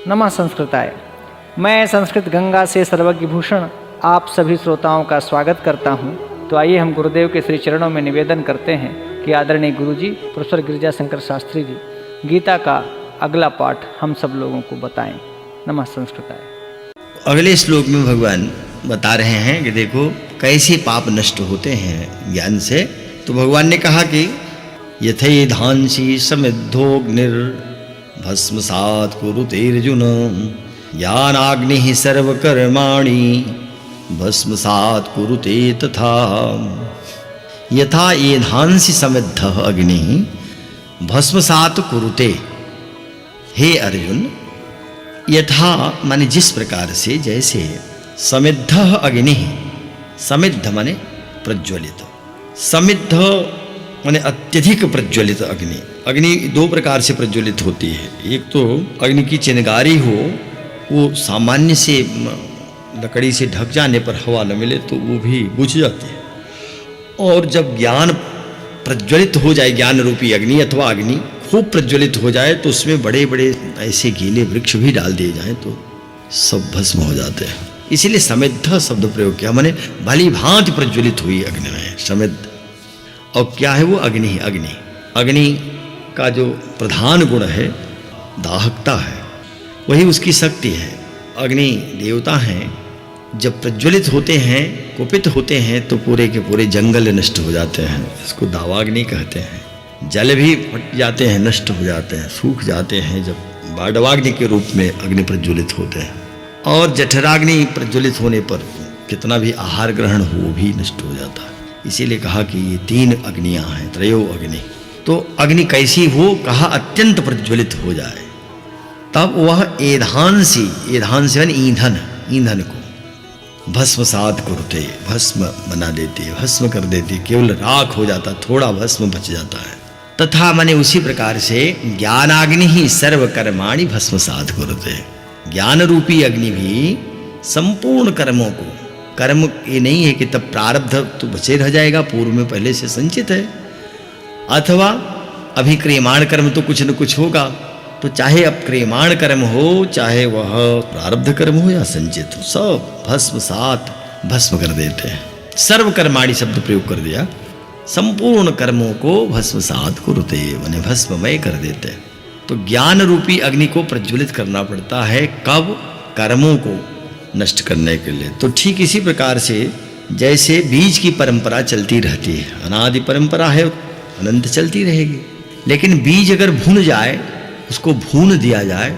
नमः संस्कृताय। मैं संस्कृत गंगा से सर्वज्ञ भूषण आप सभी श्रोताओं का स्वागत करता हूं। तो आइए हम गुरुदेव के श्री चरणों में निवेदन करते हैं कि आदरणीय गुरुजी प्रोफेसर गिरिजा शंकर शास्त्री जी गीता का अगला पाठ हम सब लोगों को बताएं। नमः संस्कृताय। अगले श्लोक में भगवान बता रहे हैं कि देखो कैसे पाप नष्ट होते हैं ज्ञान से। तो भगवान ने कहा कि यथैधांसी समिद्धोग्निर भस्मसात् कुरुतेर्जुन ज्ञानाग्निः सर्वकर्माणि भस्मसात् कुरुते तथा। यथा एधांसि समिद्धः अग्निः भस्मसात् कुरुते। हे अर्जुन, यथा माने जिस प्रकार से, जैसे समिद्धः अग्निः, समिद्ध माने प्रज्वलित, समिद्ध माने अत्यधिक प्रज्वलित अग्नि। अग्नि दो प्रकार से प्रज्वलित होती है। एक तो अग्नि की चिंगारी हो, वो सामान्य से लकड़ी से ढक जाने पर हवा न मिले तो वो भी बुझ जाती है। और जब ज्ञान प्रज्वलित हो जाए, ज्ञान रूपी अग्नि अथवा अग्नि खूब प्रज्वलित हो जाए, तो उसमें बड़े बड़े ऐसे गीले वृक्ष भी डाल दिए जाएं तो सब भस्म हो जाते हैं। इसीलिए समिद्ध शब्द प्रयोग किया, माने भली भांति प्रज्वलित हुई अग्नि में समिद्ध। और क्या है वो अग्नि? अग्नि का जो प्रधान गुण है दाहकता है, वही उसकी शक्ति है। अग्नि देवता हैं, जब प्रज्वलित होते हैं, कुपित होते हैं तो पूरे के पूरे जंगल नष्ट हो जाते हैं। इसको दावाग्नि कहते हैं। जल भी फट जाते हैं, नष्ट हो जाते हैं, सूख जाते हैं जब बाडवाग्नि के रूप में अग्नि प्रज्वलित होते हैं। और जठराग्नि प्रज्वलित होने पर कितना भी आहार ग्रहण हो वो भी नष्ट हो जाता है। इसीलिए कहा कि ये तीन अग्नियां हैं, त्रयो अग्नि। तो अग्नि कैसी हो? कहा अत्यंत प्रज्वलित हो जाए, तब वह एधांसी, एधांसी ईंधन, ईंधन को भस्मसात् कुरुते, भस्म बना देती, भस्म कर देती, केवल राख हो जाता, थोड़ा भस्म बच जाता है। तथा माने उसी प्रकार से ज्ञानाग्नि ही सर्वकर्माणि भस्मसात् कुरुते। ज्ञान रूपी अग्नि भी संपूर्ण कर्मों को, कर्म ये नहीं है कि तब प्रारब्ध तो बचे रह जाएगा, पूर्व में पहले से संचित है, अथवा अभी क्रियमाण कर्म तो कुछ न कुछ होगा। तो चाहे अब क्रियमाण कर्म हो, चाहे वह प्रारब्ध कर्म हो या संचित हो, सब भस्मसात् भस्म कर देते हैं। सर्वकर्माणि शब्द प्रयोग कर दिया, संपूर्ण कर्मों को भस्मसात् कुरुते माने भस्ममय कर देते हैं। तो ज्ञान रूपी अग्नि को प्रज्वलित करना पड़ता है, कब? कर्मों को नष्ट करने के लिए। तो ठीक इसी प्रकार से जैसे बीज की परंपरा चलती रहती है, अनादि परंपरा है, अनंत चलती रहेगी। लेकिन बीज अगर भून जाए, उसको भून दिया जाए,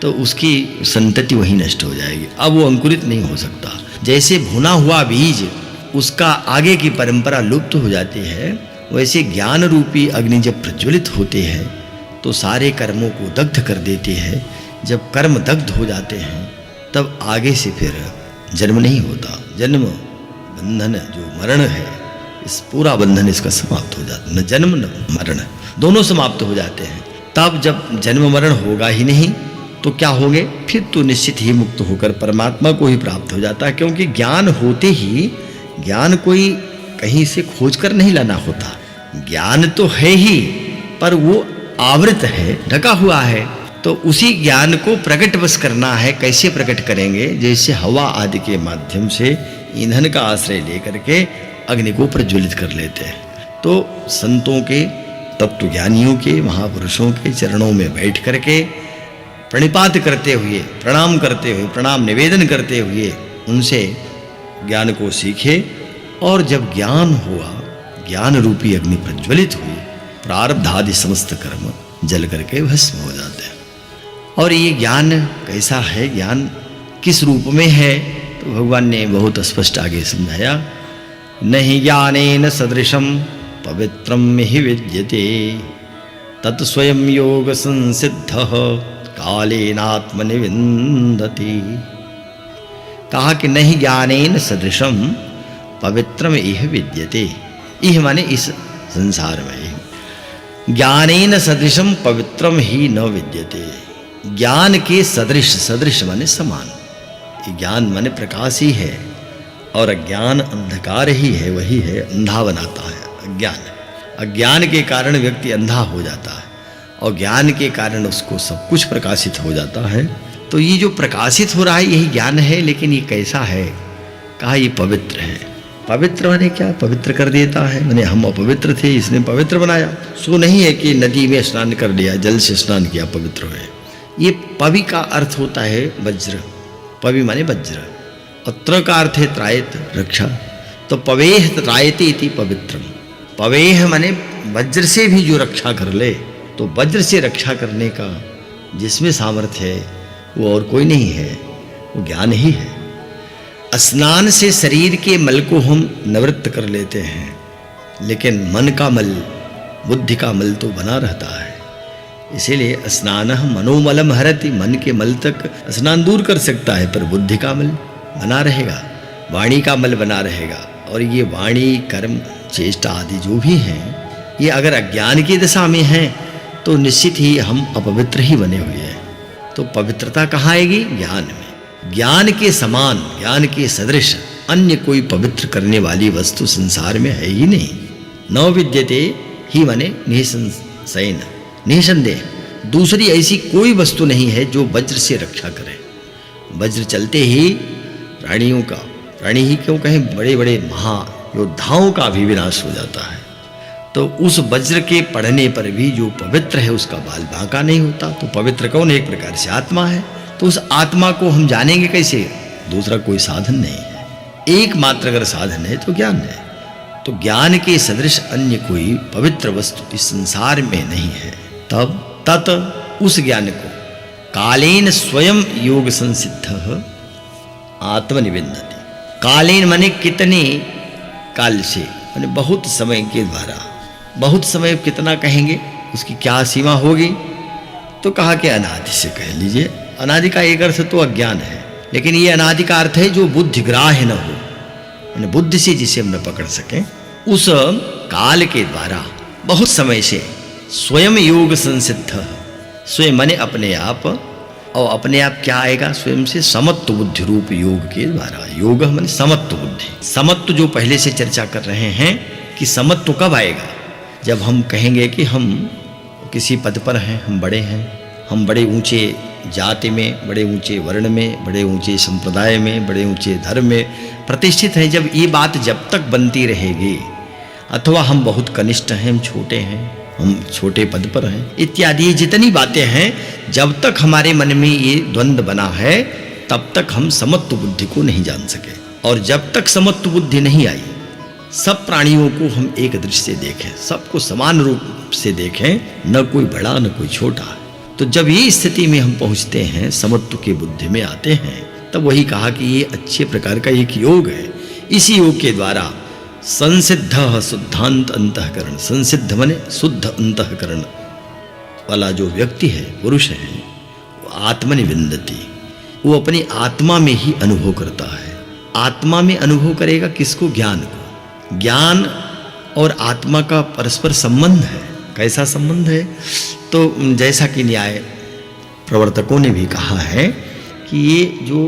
तो उसकी संतति वहीं नष्ट हो जाएगी, अब वो अंकुरित नहीं हो सकता। जैसे भुना हुआ बीज, उसका आगे की परंपरा लुप्त हो जाती है, वैसे ज्ञान रूपी अग्नि जब प्रज्वलित होते हैं तो सारे कर्मों को दग्ध कर देते हैं। जब कर्म दग्ध हो जाते हैं तब आगे से फिर जन्म नहीं होता। जन्म बंधन जो मरण है, इस पूरा बंधन इसका समाप्त हो जाता है। न जन्म न मरण दोनों समाप्त हो जाते हैं। तब जब जन्म मरण होगा ही नहीं तो क्या होंगे? फिर तो निश्चित ही मुक्त होकर परमात्मा को ही प्राप्त हो जाता है। क्योंकि ज्ञान होते ही, ज्ञान कोई कहीं से खोज कर नहीं लाना होता। ज्ञान तो है ही, पर वो आवृत है, ढका हुआ है। तो उसी ज्ञान को प्रकट बस करना है। कैसे प्रकट करेंगे? जैसे हवा आदि के माध्यम से ईंधन का आश्रय लेकर के अग्नि को प्रज्वलित कर लेते हैं। तो संतों के, तत्वज्ञानियों के, महापुरुषों के चरणों में बैठ करके प्रणिपात करते हुए, प्रणाम करते हुए, प्रणाम निवेदन करते हुए उनसे ज्ञान को सीखे। और जब ज्ञान हुआ, ज्ञान रूपी अग्नि प्रज्वलित हुई, प्रारब्ध आदि समस्त कर्म जल करके भस्म हो जाते हैं। और ये ज्ञान कैसा है, ज्ञान किस रूप में है? तो भगवान ने बहुत स्पष्ट आगे समझाया। नहीं ज्ञानेन सदृशम पवित्रम हि विद्यते तत्स्वयं योग संसिद्धः कालेनात्मनि विन्दति। कहा कि नहीं ज्ञानेन सदृशम पवित्रम इह विद्यते। इह माने इस संसार में, ज्ञानेन सदृशम पवित्रम ही न विद्यते। ज्ञान के सदृश, सदृश माने समान, ज्ञान माने प्रकाश ही है और अज्ञान अंधकार ही है, वही है अंधा बनाता है अज्ञान। अज्ञान के कारण व्यक्ति अंधा हो जाता है और ज्ञान के कारण उसको सब कुछ प्रकाशित हो जाता है। तो ये जो प्रकाशित हो रहा है यही ज्ञान है, लेकिन ये कैसा है? कहा ये पवित्र है। पवित्र माने क्या? पवित्र कर देता है। माने हम अपवित्र थे, इसने पवित्र बनाया। सो नहीं है कि नदी में स्नान कर लिया, जल से स्नान किया, पवित्र हुए। ये पवि का अर्थ होता है वज्र। पवि माने वज्र, और त्र का अर्थ है त्रायत, रक्षा। तो पवेह त्रायते इति पवित्रम। पवेह माने वज्र से भी जो रक्षा कर ले, तो वज्र से रक्षा करने का जिसमें सामर्थ्य है वो और कोई नहीं है, वो ज्ञान ही है। स्नान से शरीर के मल को हम निवृत्त कर लेते हैं, लेकिन मन का मल, बुद्धि का मल तो बना रहता है। इसीलिए स्नान मनोमलम हरति, मन के मल तक स्नान दूर कर सकता है, पर बुद्धि का मल बना रहेगा, वाणी का मल बना रहेगा। और ये वाणी, कर्म, चेष्टा आदि जो भी हैं, ये अगर अज्ञान की दिशा में हैं तो निश्चित ही हम अपवित्र ही बने हुए हैं। तो पवित्रता कहाँ आएगी? ज्ञान में। ज्ञान के समान, ज्ञान के सदृश अन्य कोई पवित्र करने वाली वस्तु संसार में है ही नहीं। न विद्यते ही माने निसंशयन, निसंदेह दूसरी ऐसी कोई वस्तु नहीं है जो वज्र से रक्षा करे। वज्र चलते ही प्राणियों का, प्राणी ही क्यों कहें, बड़े बड़े महायोद्धाओं का भी विनाश हो जाता है। तो उस वज्र के पढ़ने पर भी जो पवित्र है उसका बाल बांका नहीं होता। तो पवित्र कौन? एक प्रकार से आत्मा है। तो उस आत्मा को हम जानेंगे कैसे? दूसरा कोई साधन नहीं है, एकमात्र अगर साधन है तो ज्ञान है। तो ज्ञान के सदृश अन्य कोई पवित्र वस्तु इस संसार में नहीं है। तब तत् उस ज्ञान को कालेन स्वयं योग संसिद्ध आत्मनिविन्दति। कालेन माने कितने काल से, माने बहुत समय के द्वारा। बहुत समय कितना कहेंगे, उसकी क्या सीमा होगी? तो कहा कि अनादि से कह लीजिए। अनादि का एक अर्थ तो अज्ञान है, लेकिन ये अनादि का अर्थ है जो बुद्धिग्राह्य न हो, यानी बुद्धि से जिसे हम न पकड़ सकें। उस काल के द्वारा बहुत समय से स्वयं योग संसिद्ध, स्वयं माने अपने आप, और अपने आप क्या आएगा? स्वयं से समत्व बुद्धि रूप योग के द्वारा। योग माने समत्व बुद्धि। समत्व जो पहले से चर्चा कर रहे हैं कि समत्व कब आएगा? जब हम कहेंगे कि हम किसी पद पर हैं, हम बड़े हैं, हम बड़े ऊंचे जाति में, बड़े ऊंचे वर्ण में, बड़े ऊंचे संप्रदाय में, बड़े ऊंचे धर्म में प्रतिष्ठित हैं। जब ये बात जब तक बनती रहेगी, अथवा हम बहुत कनिष्ठ हैं, हम छोटे हैं, हम छोटे पद पर हैं, इत्यादि जितनी बातें हैं, जब तक हमारे मन में ये द्वंद्व बना है तब तक हम समत्व बुद्धि को नहीं जान सके। और जब तक समत्व बुद्धि नहीं आई, सब प्राणियों को हम एक दृष्टि से देखें, सबको समान रूप से देखें, न कोई बड़ा न कोई छोटा। तो जब ये स्थिति में हम पहुंचते हैं, समत्व के बुद्धि में आते हैं, तब वही कहा कि ये अच्छे प्रकार का एक योग है। इसी योग के द्वारा संसिद्ध शुद्धांत अंतःकरण, संसिद्ध माने शुद्ध अंतःकरण वाला जो व्यक्ति है, पुरुष है, वो आत्मनिविन्दति, वो अपनी आत्मा में ही अनुभव करता है। आत्मा में अनुभव करेगा किसको? ज्ञान को। ज्ञान और आत्मा का परस्पर संबंध है। कैसा संबंध है? तो जैसा कि न्याय प्रवर्तकों ने भी कहा है कि ये जो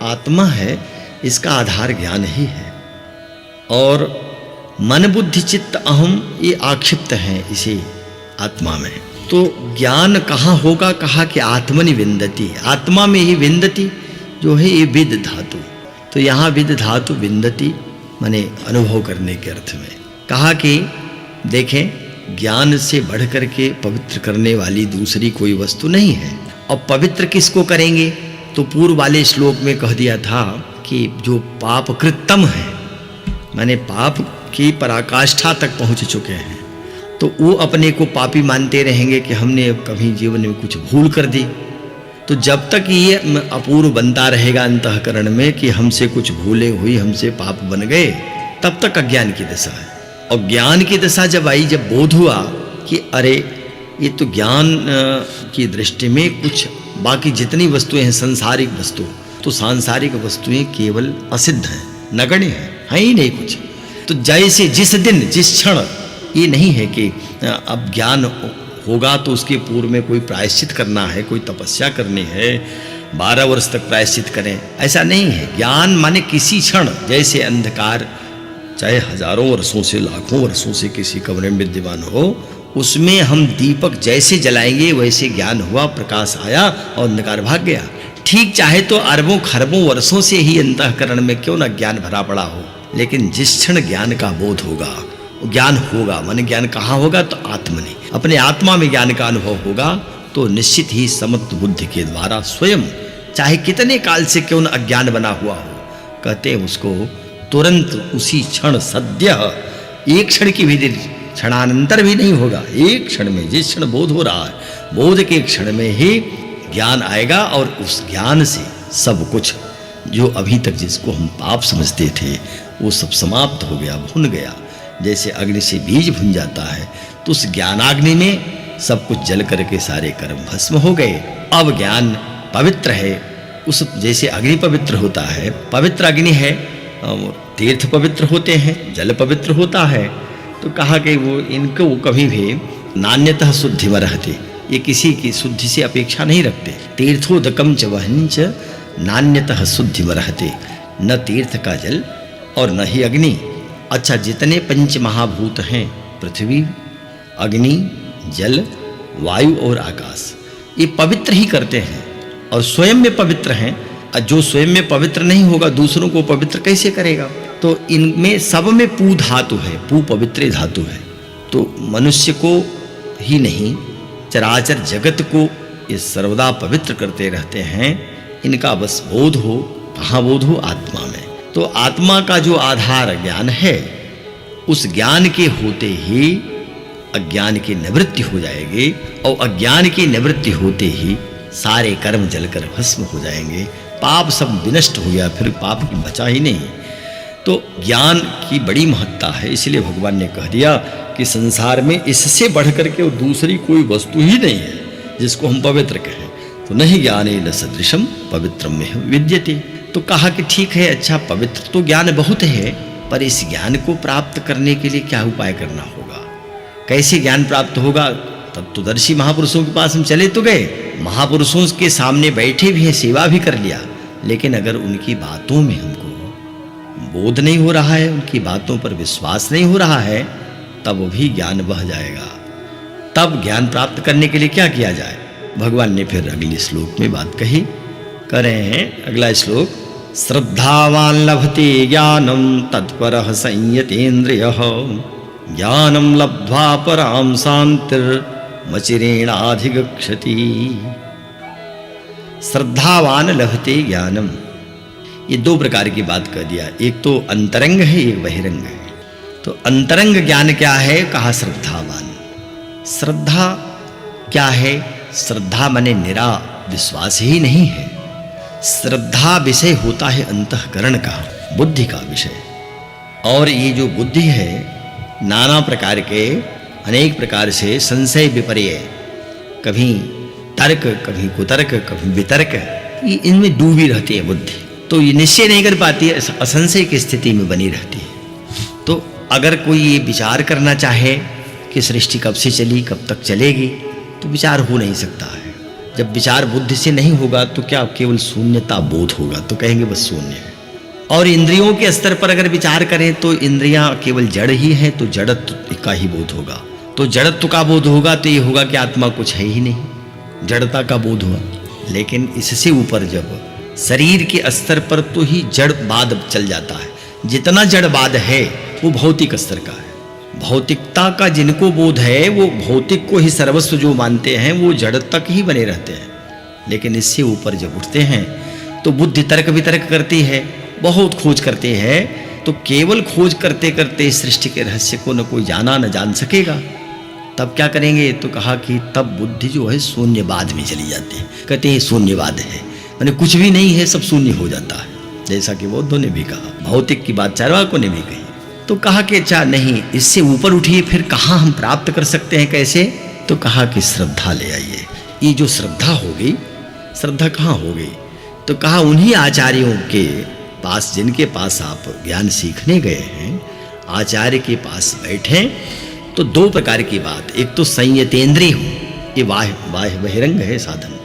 आत्मा है इसका आधार ज्ञान ही है, और मन बुद्धि चित्त अहम ये आक्षिप्त हैं इसी आत्मा में। तो ज्ञान कहाँ होगा? कहा कि आत्मनिविन्दति, आत्मा में ही विन्दति जो है ये विद धातु। तो यहाँ विद धातु विन्दति माने अनुभव करने के अर्थ में। कहा कि देखें, ज्ञान से बढ़ करके पवित्र करने वाली दूसरी कोई वस्तु नहीं है। और पवित्र किसको करेंगे? तो पूर्व वाले श्लोक में कह दिया था कि जो पाप कृतम है, माने पाप की पराकाष्ठा तक पहुंच चुके हैं, तो वो अपने को पापी मानते रहेंगे कि हमने कभी जीवन में कुछ भूल कर दी। तो जब तक ये अपूर्व बनता रहेगा अंतःकरण में कि हमसे कुछ भूले हुई, हमसे पाप बन गए, तब तक अज्ञान की दशा है। और ज्ञान की दशा जब आई, जब बोध हुआ कि अरे ये तो ज्ञान की दृष्टि में कुछ बाकी जितनी वस्तुएं हैं सांसारिक वस्तु, तो सांसारिक वस्तुएं केवल असिद्ध हैं, नगण्य हैं, है ही नहीं कुछ। तो जैसे जिस दिन जिस क्षण ये नहीं है कि अब ज्ञान होगा तो उसके पूर्व में कोई प्रायश्चित करना है, कोई तपस्या करनी है, 12 वर्ष तक प्रायश्चित करें, ऐसा नहीं है। ज्ञान माने किसी क्षण, जैसे अंधकार चाहे हजारों वर्षों से लाखों वर्षों से किसी कमरे में विद्यमान हो, उसमें हम दीपक जैसे जलाएंगे वैसे ज्ञान हुआ, प्रकाश आया और अंधकार भाग गया। ठीक चाहे तो अरबों खरबों वर्षों से ही अंतःकरण में क्यों न ज्ञान भरा पड़ा हो, लेकिन जिस क्षण ज्ञान का बोध होगा, ज्ञान होगा, मन ज्ञान कहाँ होगा तो आत्मनि, अपने आत्मा में ज्ञान का अनुभव होगा, तो निश्चित ही समत्व बुद्धि के द्वारा स्वयं चाहे कितने काल से क्यों न अज्ञान बना हुआ हो, कहते हैं उसको तुरंत उसी क्षण सद्य, एक क्षण की भी देर, क्षणानंतर भी नहीं होगा, एक क्षण में, जिस क्षण बोध हो रहा है, बोध के क्षण में ही ज्ञान आएगा और उस ज्ञान से सब कुछ जो अभी तक जिसको हम पाप समझते थे वो सब समाप्त हो गया, भुन गया। जैसे अग्नि से बीज भुन जाता है तो उस ज्ञानाग्नि में सब कुछ जल करके सारे कर्म भस्म हो गए। अब ज्ञान पवित्र है, उस जैसे अग्नि पवित्र होता है, पवित्र अग्नि है, तीर्थ पवित्र होते हैं, जल पवित्र होता है, तो कहा कि वो इनको कभी भी नान्यतः शुद्धि में रहते, ये किसी की शुद्धि से अपेक्षा नहीं रखते। तीर्थोदकम च वहंच नान्यतः शुद्धि में रहते, न तीर्थ का जल और न ही अग्नि। अच्छा, जितने पंच महाभूत हैं, पृथ्वी, अग्नि, जल, वायु और आकाश, ये पवित्र ही करते हैं और स्वयं में पवित्र हैं। जो स्वयं में पवित्र नहीं होगा दूसरों को पवित्र कैसे करेगा? तो इनमें सब में पू धातु है, पू पवित्र धातु है। तो मनुष्य को ही नहीं, चराचर जगत को ये सर्वदा पवित्र करते रहते हैं। इनका बस बोध हो, कहाँ बोध हो? आत्मा में। तो आत्मा का जो आधार ज्ञान है, उस ज्ञान के होते ही अज्ञान की निवृत्ति हो जाएगी और अज्ञान की निवृत्ति होते ही सारे कर्म जलकर भस्म हो जाएंगे, पाप सब विनष्ट हो गया, फिर पाप की बचा ही नहीं। तो ज्ञान की बड़ी महत्ता है, इसलिए भगवान ने कह दिया कि संसार में इससे बढ़कर के दूसरी कोई वस्तु ही नहीं है जिसको हम पवित्र कहें। तो नहीं ज्ञानेन सदृशम पवित्रम में विद्यते। तो कहा कि ठीक है, अच्छा पवित्र तो ज्ञान बहुत है, पर इस ज्ञान को प्राप्त करने के लिए क्या उपाय करना होगा? कैसे ज्ञान प्राप्त होगा? तत्वदर्शी महापुरुषों के पास हम चले तो गए, महापुरुषों के सामने बैठे भी हैं, सेवा भी कर लिया, लेकिन अगर उनकी बातों में हमको बोध नहीं हो रहा है, उनकी बातों पर विश्वास नहीं हो रहा है, तब भी ज्ञान बह जाएगा। तब ज्ञान प्राप्त करने के लिए क्या किया जाए? भगवान ने फिर अगले श्लोक में बात कही, कर रहे हैं अगला श्लोक, श्रद्धावान लभते ज्ञानम तत्परः संयतेन्द्रियः ज्ञानम लब्ध्वा पराम शांतिर्मचिरेणाधिगच्छति। श्रद्धावान लभते ज्ञानम, ये दो प्रकार की बात कर दिया, एक तो अंतरंग है, एक बहिरंग है। तो अंतरंग ज्ञान क्या है? कहा श्रद्धावान। श्रद्धा क्या है? श्रद्धा माने निरा विश्वास ही नहीं है। श्रद्धा विषय होता है अंतःकरण का, बुद्धि का विषय। और ये जो बुद्धि है, नाना प्रकार के अनेक प्रकार से संशय विपर्य, कभी तर्क, कभी कुतर्क, कभी वितर्क, ये इनमें डूबी रहती है बुद्धि। तो ये निश्चय नहीं कर पाती है, असंशय की स्थिति में बनी रहती है। तो अगर कोई ये विचार करना चाहे कि सृष्टि कब से चली, कब तक चलेगी, तो विचार हो नहीं सकता है। जब विचार बुद्धि से नहीं होगा तो क्या केवल शून्यता बोध होगा, तो कहेंगे बस शून्य है। और इंद्रियों के स्तर पर अगर विचार करें तो इंद्रियां केवल जड़ ही है, तो जड़त्व का ही बोध होगा। तो जड़त्व का बोध होगा तो ये होगा कि आत्मा कुछ है ही नहीं, जड़ता का बोध हुआ। लेकिन इससे ऊपर जब शरीर के स्तर पर तो ही जड़वाद चल जाता है। जितना जड़वाद है वो भौतिक स्तर का है। भौतिकता का जिनको बोध है वो भौतिक को ही सर्वस्व जो मानते हैं वो जड़ तक ही बने रहते हैं। लेकिन इससे ऊपर जब उठते हैं तो बुद्धि तर्क वितर्क करती है, बहुत खोज करते हैं। तो केवल खोज करते करते सृष्टि के रहस्य को न कोई जाना न जान सकेगा। तब क्या करेंगे? तो कहा कि तब बुद्धि जो है शून्यवाद में चली जाती है। कहते हैं शून्यवाद है, माने कुछ भी नहीं है, सब शून्य हो जाता है। जैसा कि बौद्धों ने भी कहा, भौतिक की बात चार्वाकों ने भी कही। तो कहा कि अच्छा नहीं, इससे ऊपर उठिए, फिर कहाँ हम प्राप्त कर सकते हैं, कैसे? तो कहा कि श्रद्धा ले आइए। ये जो श्रद्धा हो गई, श्रद्धा कहाँ हो गई? तो कहा उन्हीं आचार्यों के पास जिनके पास आप ज्ञान सीखने गए हैं, आचार्य के पास बैठे। तो दो प्रकार की बात, एक तो संयतेंद्रिय हो, ये बाह्य बहिरंग है साधन।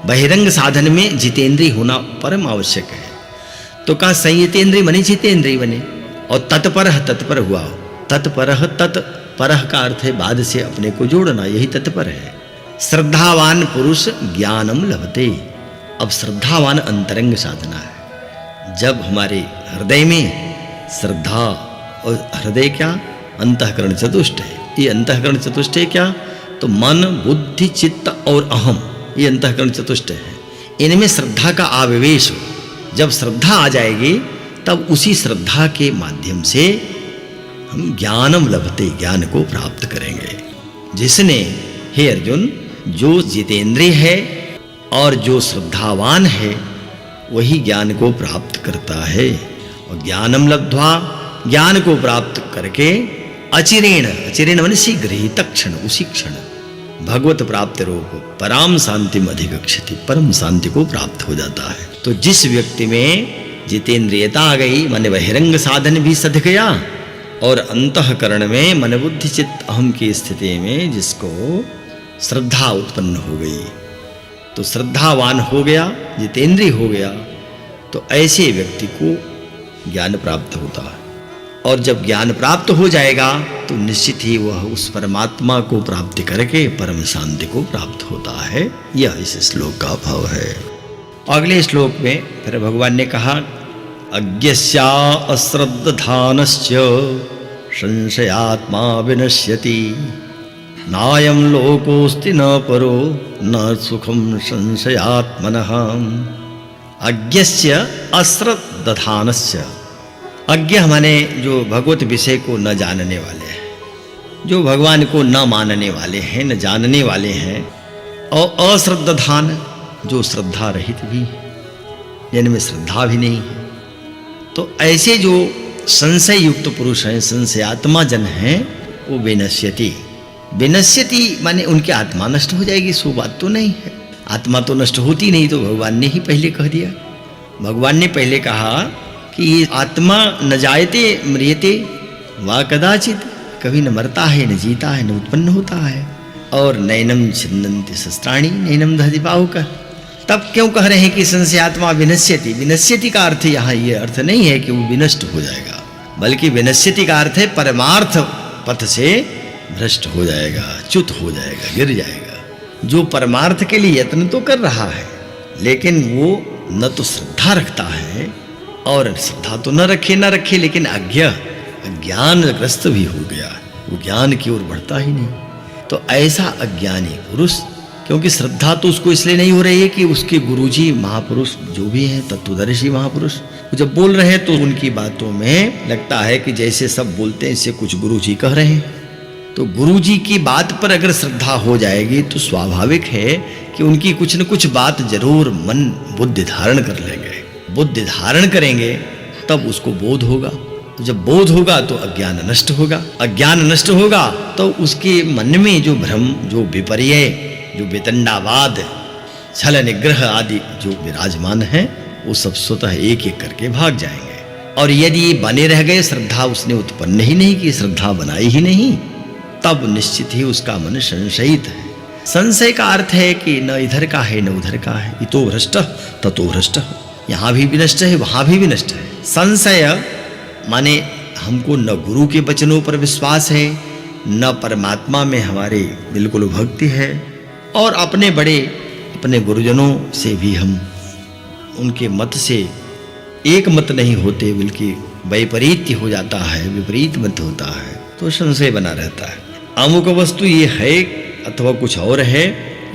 बहिरंग साधन में जितेंद्रिय होना परम आवश्यक है। तो कहा संयतेंद्रिय बने, जितेंद्रिय बने। और तत्परः, तत्पर हुआ हो। तत्परः, तत्परः का अर्थ है बाद से अपने को जोड़ना, यही तत्पर है। श्रद्धावान पुरुष ज्ञानम लभते, अब श्रद्धावान अंतरंग साधना है। जब हमारे हृदय में श्रद्धा, और हृदय क्या, अंतःकरण चतुष्ट है। ये अंतःकरण चतुष्ट है क्या, तो मन, बुद्धि, चित्त और अहम, ये अंतःकरण चतुष्ट है। इनमें श्रद्धा का आवेश हो, जब श्रद्धा आ जाएगी तब उसी श्रद्धा के माध्यम से हम ज्ञानम लभते, ज्ञान को प्राप्त करेंगे। जिसने, हे अर्जुन, जो जितेंद्रिय है और जो श्रद्धावान है वही ज्ञान को प्राप्त करता है। और ज्ञानम लब्ध्वा, ज्ञान को प्राप्त करके अचिरेण, अचिरेण माने शीघ्र ही, तत्क्षण, उसी क्षण भगवत प्राप्त रूप पराम शांति में अधिगच्छति, परम शांति को प्राप्त हो जाता है। तो जिस व्यक्ति में जितेंद्रियता आ गई, माने बहिरंग साधन भी सध गया, और अंतःकरण में मन बुद्धि चित्त अहम की स्थिति में जिसको श्रद्धा उत्पन्न हो गई, तो श्रद्धावान हो गया, जितेंद्रिय हो गया, तो ऐसे व्यक्ति को ज्ञान प्राप्त होता है। और जब ज्ञान प्राप्त हो जाएगा तो निश्चित ही वह उस परमात्मा को प्राप्त करके परम शांति को प्राप्त होता है। यह इस श्लोक का भाव है। अगले श्लोक में फिर भगवान ने कहा, अज्ञस्या अश्रद्धानस्य संशयात्मा विनश्यति, नायं लोकोस्ति न परो न सुखम संशयात्मनः। अज्ञस्य अश्रद्धानस्य, अज्ञ माने जो भगवत विषय को न जानने वाले हैं, जो भगवान को न मानने वाले हैं, न जानने वाले हैं, और अश्रद्धान जो श्रद्धा रहित भी, जिनमें श्रद्धा भी नहीं है। तो ऐसे जो संशय युक्त पुरुष हैं, संशयात्मा जन हैं, वो विनश्यति, विनश्यति माने उनकी आत्मा नष्ट हो जाएगी। सो बात तो नहीं है, आत्मा तो नष्ट होती नहीं, तो भगवान ने ही पहले कह दिया। भगवान ने पहले कहा कि ये आत्मा न जायते म्रियते वा कदाचित, कभी न मरता है, न जीता है, न उत्पन्न होता है। और नैनम छिन्नन्ति शस्त्राणि नैनम दहति बाहुक। तब क्यों कह रहे हैं कि संशयात्मा विनश्यति? विनश्यति का अर्थ यहाँ ये अर्थ नहीं है कि वो विनष्ट हो जाएगा, बल्कि विनश्यति का अर्थ है परमार्थ पथ से भ्रष्ट हो जाएगा, च्युत हो जाएगा, गिर जाएगा। जो परमार्थ के लिए यत्न तो कर रहा है, लेकिन वो न तो श्रद्धा रखता है, और श्रद्धा तो न रखे लेकिन अज्ञानग्रस्त भी हो गया, वो ज्ञान की ओर बढ़ता ही नहीं। तो ऐसा अज्ञानी पुरुष, क्योंकि श्रद्धा तो उसको इसलिए नहीं हो रही है कि उसके गुरुजी महापुरुष जो भी हैं, तत्वदर्शी महापुरुष, वो जब बोल रहे हैं तो उनकी बातों में लगता है कि जैसे सब बोलते हैं इससे कुछ गुरुजी कह रहे हैं। तो गुरुजी की बात पर अगर श्रद्धा हो जाएगी तो स्वाभाविक है कि उनकी कुछ न कुछ बात जरूर मन बुद्धि धारण कर लेंगे। बुद्धि धारण करेंगे तब उसको बोध होगा, जब बोध होगा तो अज्ञान नष्ट होगा, अज्ञान नष्ट होगा तो उसके मन में जो भ्रम, जो विपर्य, जो वितंडावाद, छल निग्रह आदि जो विराजमान है, वो सब स्वतः एक एक करके भाग जाएंगे। और यदि बने रह गए, श्रद्धा उसने उत्पन्न ही नहीं की, श्रद्धा बनाई ही नहीं, तब निश्चित ही उसका मन संशयित है। संशय का अर्थ है कि न इधर का है न उधर का है, इतो भ्रष्ट ततो भ्रष्ट, यहाँ भी विनष्ट है वहाँ भी विनष्ट है। संशय माने हमको न गुरु के वचनों पर विश्वास है, न परमात्मा में हमारे बिल्कुल भक्ति है, और अपने बड़े अपने गुरुजनों से भी हम उनके मत से एक मत नहीं होते, बल्कि वैपरीत्य हो जाता है, विपरीत मत होता है, तो संशय बना रहता है। अमुक वस्तु ये है अथवा कुछ और है,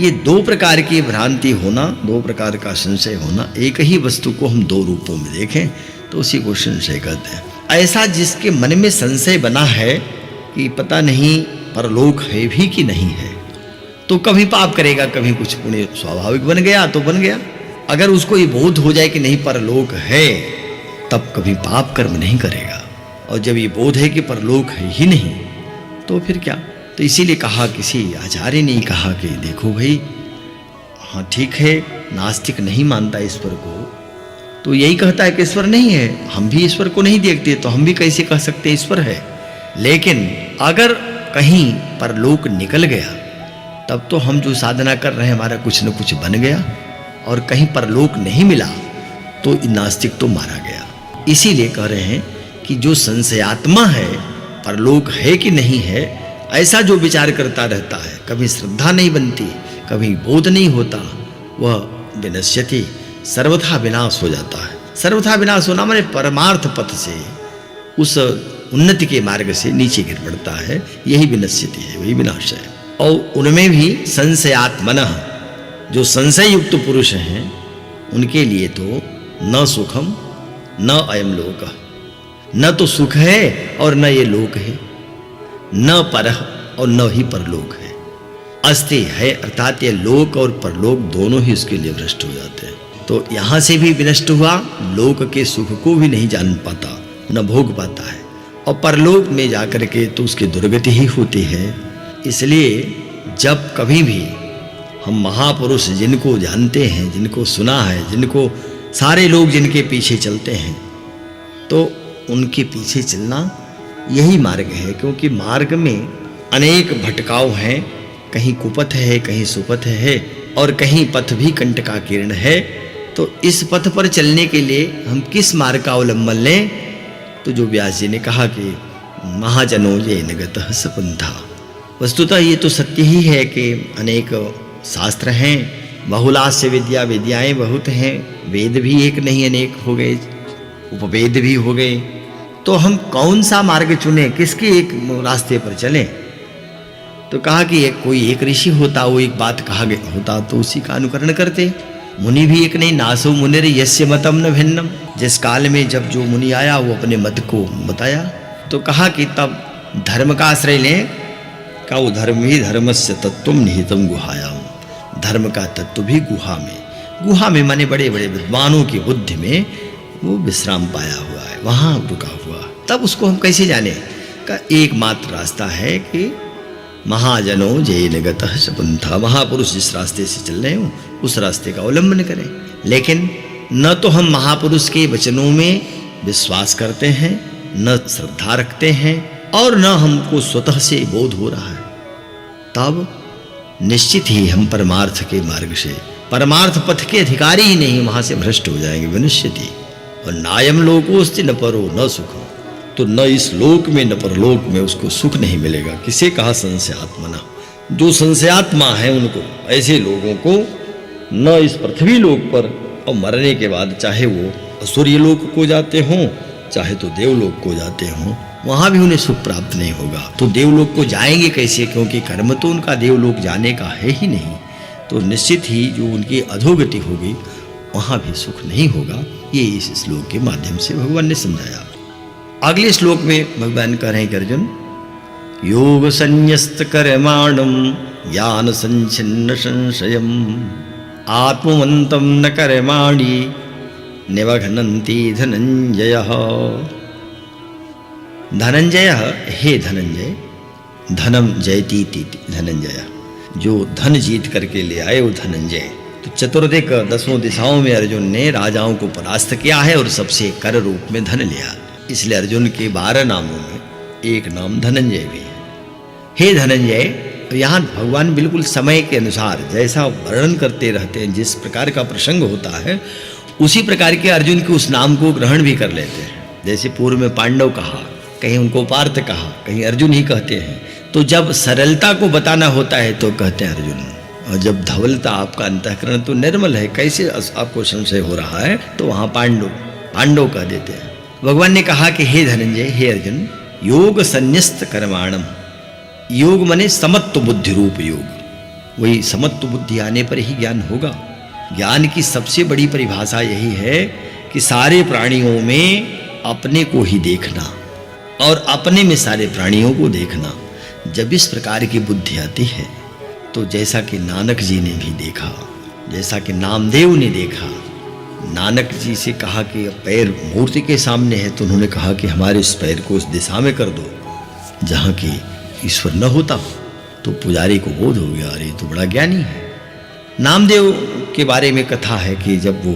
ये दो प्रकार की भ्रांति होना, दो प्रकार का संशय होना। एक ही वस्तु को हम दो रूपों में देखें तो उसी को संशय कहते हैं। ऐसा जिसके मन में संशय बना है कि पता नहीं परलोक है भी कि नहीं है, तो कभी पाप करेगा, कभी कुछ पुण्य, स्वाभाविक बन गया तो बन गया। अगर उसको ये बोध हो जाए कि नहीं परलोक है, तब कभी पाप कर्म नहीं करेगा। और जब ये बोध है कि परलोक है ही नहीं, तो फिर क्या। तो इसीलिए कहा, किसी आचार्य ने कहा कि देखो भाई, हाँ ठीक है, नास्तिक नहीं मानता ईश्वर को, तो यही कहता है कि ईश्वर नहीं है, हम भी ईश्वर को नहीं देखते, तो हम भी कैसे कह सकते ईश्वर है। लेकिन अगर कहीं परलोक निकल गया, तब तो हम जो साधना कर रहे हैं हमारा कुछ न कुछ बन गया, और कहीं परलोक नहीं मिला तो नास्तिक तो मारा गया। इसीलिए कह रहे हैं कि जो संशयात्मा है, परलोक है कि नहीं है, ऐसा जो विचार करता रहता है, कभी श्रद्धा नहीं बनती, कभी बोध नहीं होता, वह विनश्यति, सर्वथा विनाश हो जाता है। सर्वथा विनाश होना माने परमार्थ पथ से, उस उन्नति के मार्ग से नीचे गिर पड़ता है, यही विनश्यति है, वही विनाश है। और उनमें भी संशयात्मनः, जो संशय युक्त पुरुष हैं, उनके लिए तो न सुखम न अयम लोक, न तो सुख है और न ये लोक है, न परह और न ही परलोक है। अस्ति है अर्थात ये लोक और परलोक दोनों ही उसके लिए भ्रष्ट हो जाते हैं। तो यहाँ से भी विनष्ट हुआ, लोक के सुख को भी नहीं जान पाता, न भोग पाता है, और परलोक में जाकर के तो उसकी दुर्गति ही होती है। इसलिए जब कभी भी हम महापुरुष जिनको जानते हैं, जिनको सुना है, जिनको सारे लोग जिनके पीछे चलते हैं, तो उनके पीछे चलना यही मार्ग है। क्योंकि मार्ग में अनेक भटकाव हैं, कहीं कुपथ है, कहीं सुपथ है, और कहीं पथ भी कंटकाकीर्ण है। तो इस पथ पर चलने के लिए हम किस मार्ग का अवलंबन लें? तो जो व्यास जी ने कहा कि महाजनों ये नगतः सपंथा, वस्तुतः ये तो सत्य ही है कि अनेक शास्त्र हैं, बहुलास्य विद्या, विद्याएं बहुत हैं, वेद भी एक नहीं अनेक हो गए, उपवेद भी हो गए। तो हम कौन सा मार्ग चुनें, किसके एक रास्ते पर चलें? तो कहा कि कोई एक ऋषि होता, वो एक बात कहा होता तो उसी का अनुकरण करते। मुनि भी एक नहीं, नासो मुनिर यस्य मतम न भिन्नम। जिस काल में जब जो मुनि आया वो अपने मत को बताया, तो कहा कि तब धर्म का आश्रय लें। का वो धर्म ही धर्मस्य तत्वम निहितम गुहायाम, धर्म का तत्व भी गुहा में, गुहा में माने बड़े बड़े विद्वानों की बुद्धि में वो विश्राम पाया हुआ है, वहाँ रुका हुआ। तब उसको हम कैसे जाने? का एकमात्र रास्ता है कि महाजनों जैन गतः सपंथा, महापुरुष जिस रास्ते से चल रहे हो उस रास्ते का अवलंबन करें। लेकिन न तो हम महापुरुष के वचनों में विश्वास करते हैं, न श्रद्धा रखते हैं, और न हमको स्वतः से बोध हो रहा है। तब निश्चित ही हम परमार्थ के मार्ग से, परमार्थ पथ के अधिकारी ही नहीं, वहां से भ्रष्ट हो जाएंगे। विनश्यति, और नायम लोकोस्ति न परो न सुखो, तो न इस लोक में न परलोक में उसको सुख नहीं मिलेगा। किसे कहा? संशयात्मना, जो संशयात्मा है उनको, ऐसे लोगों को न इस पृथ्वी लोक पर और मरने के बाद चाहे वो असुर्य लोक को जाते हों, चाहे तो देवलोक को जाते हों, वहां भी उन्हें सुख प्राप्त नहीं होगा। तो देवलोक को जाएंगे कैसे? क्योंकि कर्म तो उनका देवलोक जाने का है ही नहीं। तो निश्चित ही जो उनकी अधोगति होगी वहां भी सुख नहीं होगा। ये इस श्लोक के माध्यम से भगवान ने समझाया। अगले श्लोक में भगवान कह रहे हैं कि अर्जुन, योग संन्यस्त कर्माणम ज्ञान संचिन्न संशयम आत्मवंतम न कर्माणि निवघ्नन्ति धनंजयः। धनंजय, हे धनंजय, धनम जयती धनंजय, जो धन जीत करके ले आए वो धनंजय। तो चतुर्दिक 10 दिशाओं में अर्जुन ने राजाओं को परास्त किया है और सबसे कर रूप में धन लिया, इसलिए अर्जुन के 12 नामों में एक नाम धनंजय भी है। हे धनंजय, तो यहाँ भगवान बिल्कुल समय के अनुसार जैसा वर्णन करते रहते हैं, जिस प्रकार का प्रसंग होता है उसी प्रकार के अर्जुन के उस नाम को ग्रहण भी कर लेते हैं। जैसे पूर्व में पांडव कहा, कहीं उनको पार्थ कहा, कहीं अर्जुन ही कहते हैं। तो जब सरलता को बताना होता है तो कहते हैं अर्जुन, और जब धवलता, आपका अंतःकरण तो निर्मल है, कैसे आपको संशय हो रहा है, तो वहाँ पांडव कह देते हैं। भगवान ने कहा कि हे धनंजय, हे अर्जुन, योग संन्यस्त कर्माणम, योग माने समत्व बुद्धि रूप योग, वही समत्व बुद्धि आने पर ही ज्ञान होगा। ज्ञान की सबसे बड़ी परिभाषा यही है कि सारे प्राणियों में अपने को ही देखना और अपने में सारे प्राणियों को देखना। जब इस प्रकार की बुद्धि आती है तो जैसा कि नानक जी ने भी देखा, जैसा कि नामदेव ने देखा, नानक जी से कहा कि पैर मूर्ति के सामने है, तो उन्होंने कहा कि हमारे इस पैर को उस दिशा में कर दो जहाँ की ईश्वर न होता हो। तो पुजारी को बोध हो गया, अरे तो बड़ा ज्ञानी है। नामदेव के बारे में कथा है कि जब वो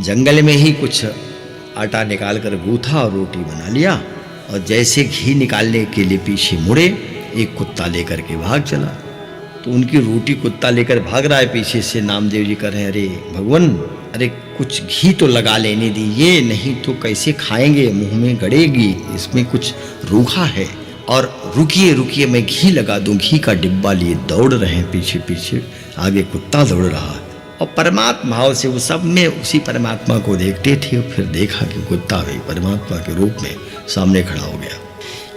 जंगल में ही कुछ आटा निकाल कर गूथा और रोटी बना लिया, और जैसे घी निकालने के लिए पीछे मुड़े, एक कुत्ता लेकर के भाग चला। तो उनकी रोटी कुत्ता लेकर भाग रहा है पीछे से। नामदेव जी कह रहे हैं, अरे भगवान, अरे कुछ घी तो लगा लेने दीजिए, नहीं तो कैसे खाएंगे, मुंह में गड़ेगी, इसमें कुछ रूखा है। और रुकिए रुकिए, मैं घी लगा दूं। घी का डिब्बा लिए दौड़ रहे हैं पीछे पीछे, आगे कुत्ता दौड़ रहा है। और परमात्मा भाव से वो सब में उसी परमात्मा को देखते थे। और फिर देखा कि कुत्ता भी परमात्मा के रूप में सामने खड़ा हो गया।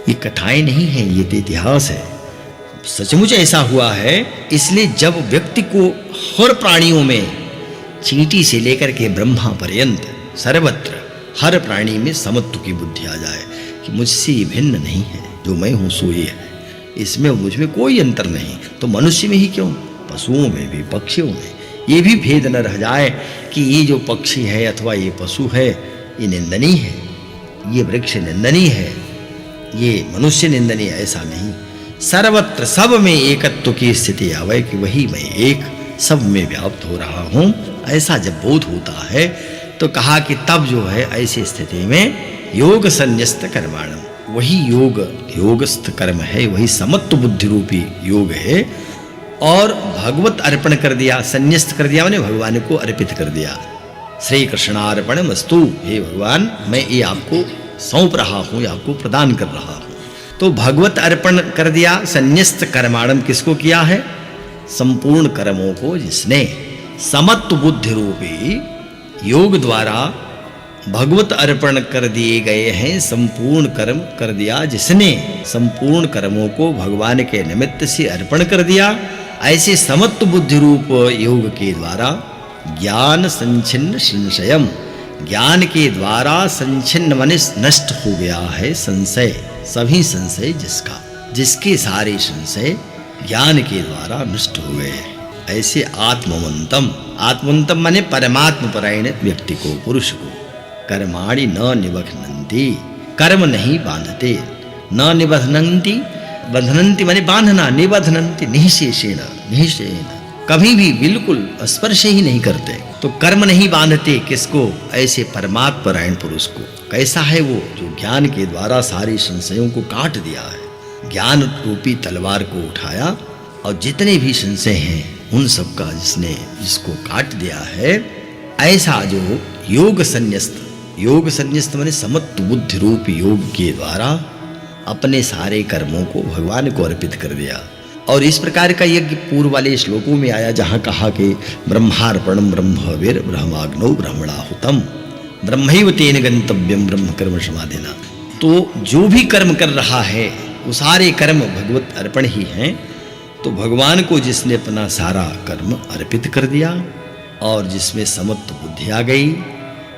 ये कथाएं नहीं है, ये तो इतिहास है, सचमुच ऐसा हुआ है। इसलिए जब व्यक्ति को हर प्राणियों में, चींटी से लेकर के ब्रह्मा पर्यंत सर्वत्र हर प्राणी में समत्व की बुद्धि आ जाए कि मुझसे ये भिन्न नहीं है, जो मैं हूँ सो ये है, इसमें मुझ में कोई अंतर नहीं, तो मनुष्य में ही क्यों, पशुओं में भी, पक्षियों में ये भी भेद न रह जाए कि ये जो पक्षी है अथवा ये पशु है ये निंदनीय है, ये वृक्ष निंदनीय है, ये मनुष्य निंदनीय, ऐसा नहीं। सर्वत्र सब में एकत्व की स्थिति आवे कि वही मैं एक सब में व्याप्त हो रहा हूं, ऐसा जब बोध होता है तो कहा कि तब जो है ऐसी स्थिति में योग संन्यस्त कर्माणम, वही योगस्थ कर्म है, वही समत्व बुद्धि रूपी योग है। और भगवत अर्पण कर दिया, संन्यस्त कर दिया, मैंने भगवान को अर्पित कर दिया। श्री कृष्णार्पण मस्तु, हे भगवान मैं ये आपको सौंप रहा हूँ, ये आपको प्रदान कर रहा हूँ। तो भगवत अर्पण कर दिया। संन्यस्त कर्माणम किसको किया है, संपूर्ण कर्मों को जिसने समत्व बुद्धि रूपी योग द्वारा भगवत अर्पण कर दिए गए हैं, संपूर्ण कर्म कर दिया जिसने संपूर्ण कर्मों को भगवान के निमित्त से अर्पण कर दिया। ऐसे समत्व बुद्धि रूप योग के द्वारा ज्ञान संचिन्न संशयम, ज्ञान के द्वारा संचिन्न माने नष्ट हो गया है संशय, सभी संशय जिसके सारे संशय ज्ञान के द्वारा नष्ट हो गए। ऐसे आत्मवंतम माने परमात्म परायण व्यक्ति को, पुरुष को, कर्माणि न निबध्नन्ति, कर्म नहीं बांधते, न निबध्नन्ति, बंधनन्ति माने बांधना, निबध्नन्ति निःशेषेण, कभी भी बिल्कुल स्पर्श ही नहीं करते। तो कर्म नहीं बांधते किसको, ऐसे परमात्म परायण पुरुष को। कैसा है वो, जो ज्ञान के द्वारा सारे संशयों को काट दिया है, ज्ञान रूपी तलवार को उठाया और जितने भी संशय हैं उन सब का जिसको काट दिया है। ऐसा जो योग संन्यस्त माने समत्व बुद्धि रूप योग के द्वारा अपने सारे कर्मों को भगवान को अर्पित कर दिया। और इस प्रकार का यज्ञ पूर्व वाले श्लोकों में आया, जहाँ कहा कि ब्रह्मार्पणम ब्रह्मवीर ब्रह्माग्नौ ब्रह्मणाहुतम ब्रह्मैव तेन गंतव्यम ब्रह्म कर्म समाधिना। तो जो भी कर्म कर रहा है वो सारे कर्म भगवत अर्पण ही हैं। तो भगवान को जिसने अपना सारा कर्म अर्पित कर दिया और जिसमें समत्व बुद्धि आ गई,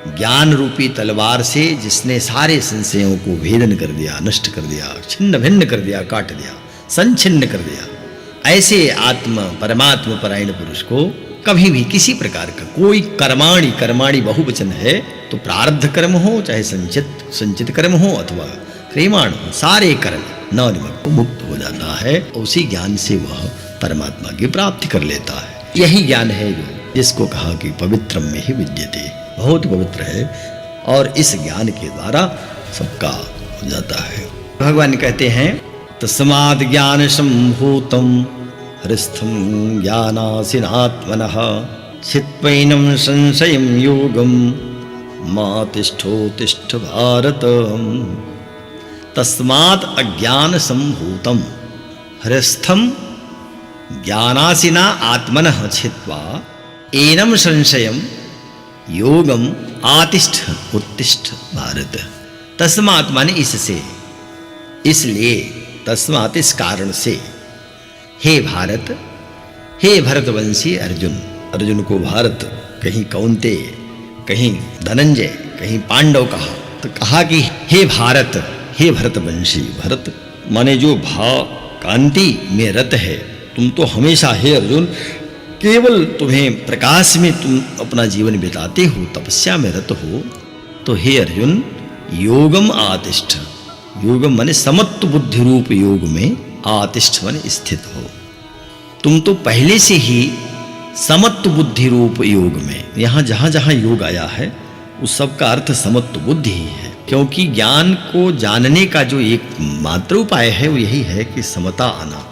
ज्ञान रूपी तलवार से जिसने सारे संशयों को भेदन कर दिया, नष्ट कर दिया, छिन्न भिन्न कर दिया, काट दिया, संचिन्न कर दिया, ऐसे परमात्म परायण पुरुष को कभी भी किसी प्रकार का कोई कर्माणि बहुवचन है, तो प्रारब्ध कर्म हो चाहे संचित कर्म हो अथवा क्रियमाण हो, सारे कर्म नवनिमक मुक्त हो जाता है। उसी ज्ञान से वह परमात्मा की प्राप्ति कर लेता है। यही ज्ञान है जिसको कहा कि पवित्रम में ही विद्यते, बहुत पवित्र है और इस ज्ञान के द्वारा सबका हो जाता है। भगवान कहते हैं तस्माद् ज्ञान संभूतम हृस्थम ज्ञानासिनात्मनः छित्त्वैनं संशयं योगम मा तिष्ठोतिष्ठ भारत। तस्मात् अज्ञान संभूतम हृस्थम ज्ञानासिना आत्मनः छित्त्वा एनं संशयं योगम आतिष्ठ उत्तिष्ठ भारत। तस्मात् माने इससे, इसलिए, तस्मात् इस कारण से, हे भारत, हे भरतवंशी अर्जुन को भारत, कहीं कौन्तेय, कहीं धनंजय, कहीं पांडव कहा, तो कहा कि हे भारत, हे भरतवंशी, भरत माने जो भाव कांति में रत है, तुम तो हमेशा हे अर्जुन केवल तुम्हें प्रकाश में तुम अपना जीवन बिताते हो, तपस्या में रत हो, तो हे अर्जुन योगम आतिष्ठ, योगम माने समत्व बुद्धि रूप योग में, आतिष्ठ माने स्थित हो। तुम तो पहले से ही समत्व बुद्धि रूप योग में, यहाँ जहाँ जहाँ योग आया है उस सब का अर्थ समत्व बुद्धि ही है, क्योंकि ज्ञान को जानने का जो एक मात्र उपाय है वो यही है कि समता आना,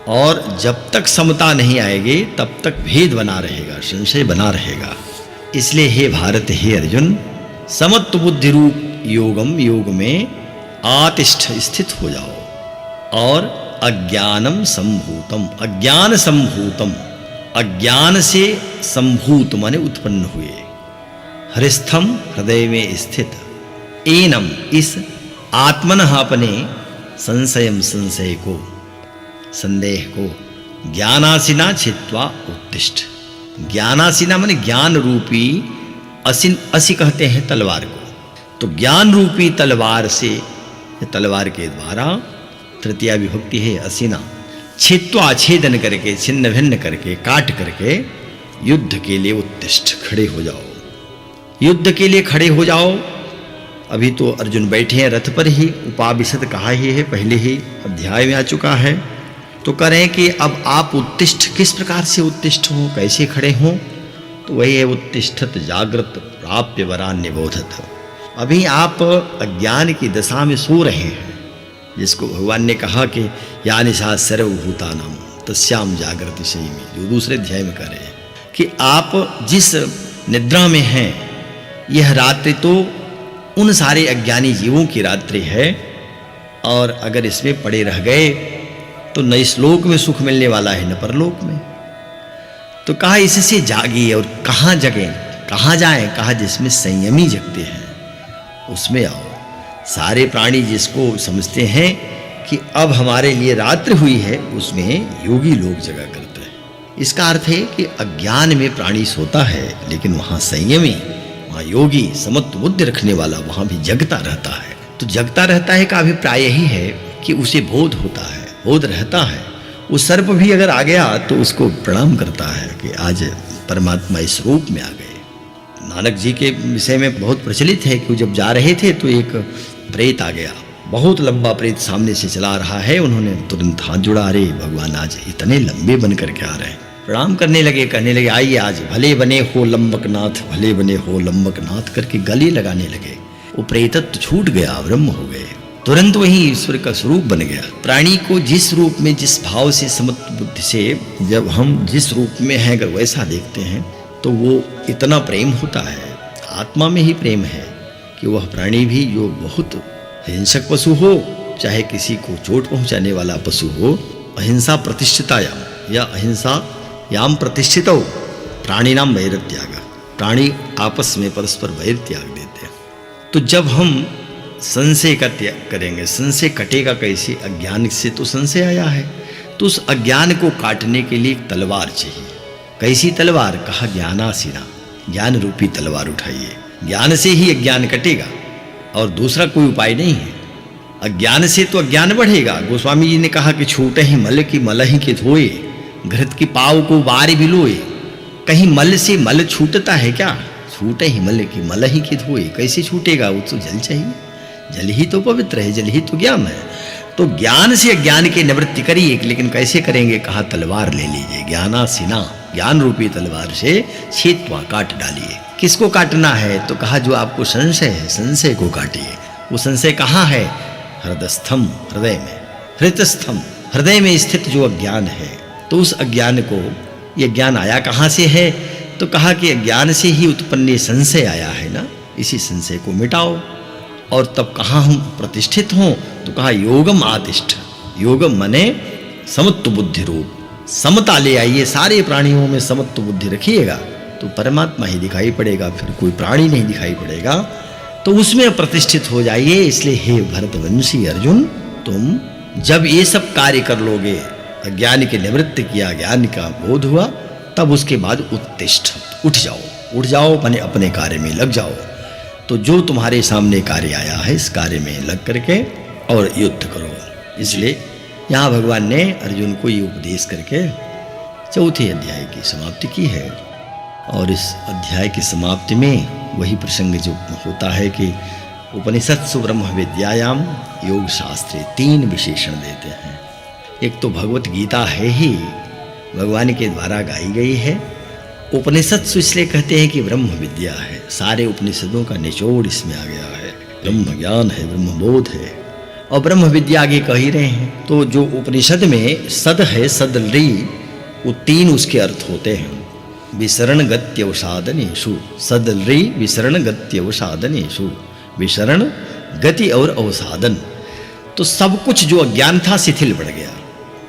और जब तक समता नहीं आएगी तब तक भेद बना रहेगा, संशय बना रहेगा। इसलिए हे भारत, हे अर्जुन, समत्व बुद्धि रूप योगम, योग में आतिष्ठ स्थित हो जाओ। और अज्ञानम संभूतम, अज्ञान संभूतम अज्ञान से संभूत माने उत्पन्न हुए, हृस्थम हृदय में स्थित, एनम इस आत्मन अपने संशयम संशय को, संदेह को, ज्ञानासिना छित्वा उत्तिष्ठ। ज्ञानासिना माने ज्ञान रूपी, असिन असि कहते हैं तलवार को, तो ज्ञान रूपी तलवार से, तलवार के द्वारा, तृतीया विभक्ति है असिना, छित्वा छेदन करके, छिन्न भिन्न करके, काट करके, युद्ध के लिए उत्तिष्ठ, खड़े हो जाओ, युद्ध के लिए खड़े हो जाओ। अभी तो अर्जुन बैठे हैं रथ पर ही, उपाविशद कहा ही है, पहले ही अध्याय में आ चुका है। तो करें कि अब आप उत्तिष्ठ, किस प्रकार से उत्तिष्ठ हो, कैसे खड़े हो, तो वही है उत्तिष्ठत जागृत प्राप्य वरान निबोधत। अभी आप अज्ञान की दशा में सो रहे हैं, जिसको भगवान ने कहा कि या निशा सर्वभूतानाम तस्याम जागृति सही में, जो दूसरे अध्याय में कह रहे हैं कि आप जिस निद्रा में हैं, यह रात्रि तो उन सारे अज्ञानी जीवों की रात्रि है, और अगर इसमें पड़े रह गए तो न इस लोक में सुख मिलने वाला है, न परलोक में। तो कहा इससे जागिए, और कहाँ जगें, कहाँ जाएं, कहा जिसमें संयमी जगते हैं उसमें आओ। सारे प्राणी जिसको समझते हैं कि अब हमारे लिए रात्रि हुई है, उसमें योगी लोग जगा करते हैं। इसका अर्थ है कि अज्ञान में प्राणी सोता है, लेकिन वहाँ संयमी, वहाँ योगी, समत्व बुद्धि रखने वाला वहाँ भी जगता रहता है। तो जगता रहता है का अभिप्राय यही है कि उसे बोध होता है, बोध रहता है। उस सर्प भी अगर आ गया तो उसको प्रणाम करता है कि आज परमात्मा इस रूप में आ गए। नानक जी के विषय में बहुत प्रचलित है कि जब जा रहे थे तो एक प्रेत आ गया, बहुत लंबा प्रेत सामने से चला रहा है। उन्होंने तुरंत हाथ जोड़ा, अरे भगवान आज इतने लंबे बन करके आ रहे हैं। प्रणाम करने लगे, कहने लगे आइए आज भले बने हो लंबकनाथ, भले बने हो लंबकनाथ करके गले लगाने लगे। वो प्रेतत्व छूट गया, ब्रह्म हो गए, तुरंत वही ईश्वर का स्वरूप बन गया। प्राणी को जिस रूप में, जिस भाव से, समत्व बुद्धि से, जब हम जिस रूप में हैं अगर वैसा देखते हैं तो वो इतना प्रेम होता है, आत्मा में ही प्रेम है कि वह प्राणी भी जो बहुत हिंसक पशु हो, चाहे किसी को चोट पहुंचाने वाला पशु हो, अहिंसा प्रतिष्ठितायाम या अहिंसा याम प्रतिष्ठितो प्राणी नाम वैर त्याग, प्राणी आपस में परस्पर वैर त्याग देते हैं। तो जब हम संशय का त्याग करेंगे, संशय कटेगा कैसे, अज्ञान से तो संशय आया है, तो उस अज्ञान को काटने के लिए एक तलवार चाहिए। कैसी तलवार, कहा ज्ञानासीना, ज्ञान रूपी तलवार उठाइए, ज्ञान से ही अज्ञान कटेगा और दूसरा कोई उपाय नहीं है। अज्ञान से तो अज्ञान बढ़ेगा। गोस्वामी जी ने कहा कि छूटे ही मल की मलहि के धोए, घृत की पाव को बार बिलोए। कहीं मल से मल छूटता है क्या? छूटे ही मल की मलहि के धोए, कैसे छूटेगा? वो तो जल चाहिए, जल ही तो पवित्र है, जल ही तो ज्ञान है। तो ज्ञान से अज्ञान की निवृत्ति करिए, लेकिन कैसे करेंगे? कहा तलवार ले लीजिए, ज्ञानासीना, ज्ञान रूपी तलवार से छेदवा, काट डालिए। किसको काटना है? तो कहा जो आपको संशय है, संशय को काटिए। वो संशय कहाँ है? हृदस्थम, हृदय में, हृतस्थम, हृदय में स्थित जो अज्ञान है। तो उस अज्ञान को, ये ज्ञान आया कहाँ से है? तो कहा कि अज्ञान से ही उत्पन्न संशय आया है ना, इसी संशय को मिटाओ। और तब कहाँ हम प्रतिष्ठित हों? तो कहा योगम आतिष्ठ, योगम मने समत्व बुद्धि रूप, समता ले आइए, सारे प्राणियों में समत्व बुद्धि रखिएगा तो परमात्मा ही दिखाई पड़ेगा, फिर कोई प्राणी नहीं दिखाई पड़ेगा। तो उसमें प्रतिष्ठित हो जाइए। इसलिए हे भरतवंशी अर्जुन, तुम जब ये सब कार्य कर लोगे, अज्ञान की निवृत्ति किया, ज्ञान का बोध हुआ, तब उसके बाद उत्तिष्ठ, उठ जाओ, उठ जाओ, माने अपने कार्य में लग जाओ। तो जो तुम्हारे सामने कार्य आया है, इस कार्य में लग करके और युद्ध करो। इसलिए यहाँ भगवान ने अर्जुन को ये उपदेश करके चौथे अध्याय की समाप्ति की है। और इस अध्याय की समाप्ति में वही प्रसंग जो होता है कि उपनिषत्सु ब्रह्म विद्यायाम योग शास्त्रे 3 विशेषण देते हैं। एक तो भगवत गीता है ही, भगवान के द्वारा गाई गई है। उपनिषत्सु इसलिए कहते हैं कि ब्रह्म विद्या है, सारे उपनिषदों का निचोड़ इसमें आ गया है, ब्रह्म ज्ञान है, ब्रह्म बोध है। और ब्रह्म विद्या आगे कह ही रहे हैं। तो जो उपनिषद में सद है, सदलरी, वो 3 उसके अर्थ होते हैं। विसरण गत्यवसादनेषु, सदलरी विसरण गत्यवसादनेषु, विसरण गति और अवसादन। तो सब कुछ जो अज्ञान था शिथिल पड़ गया,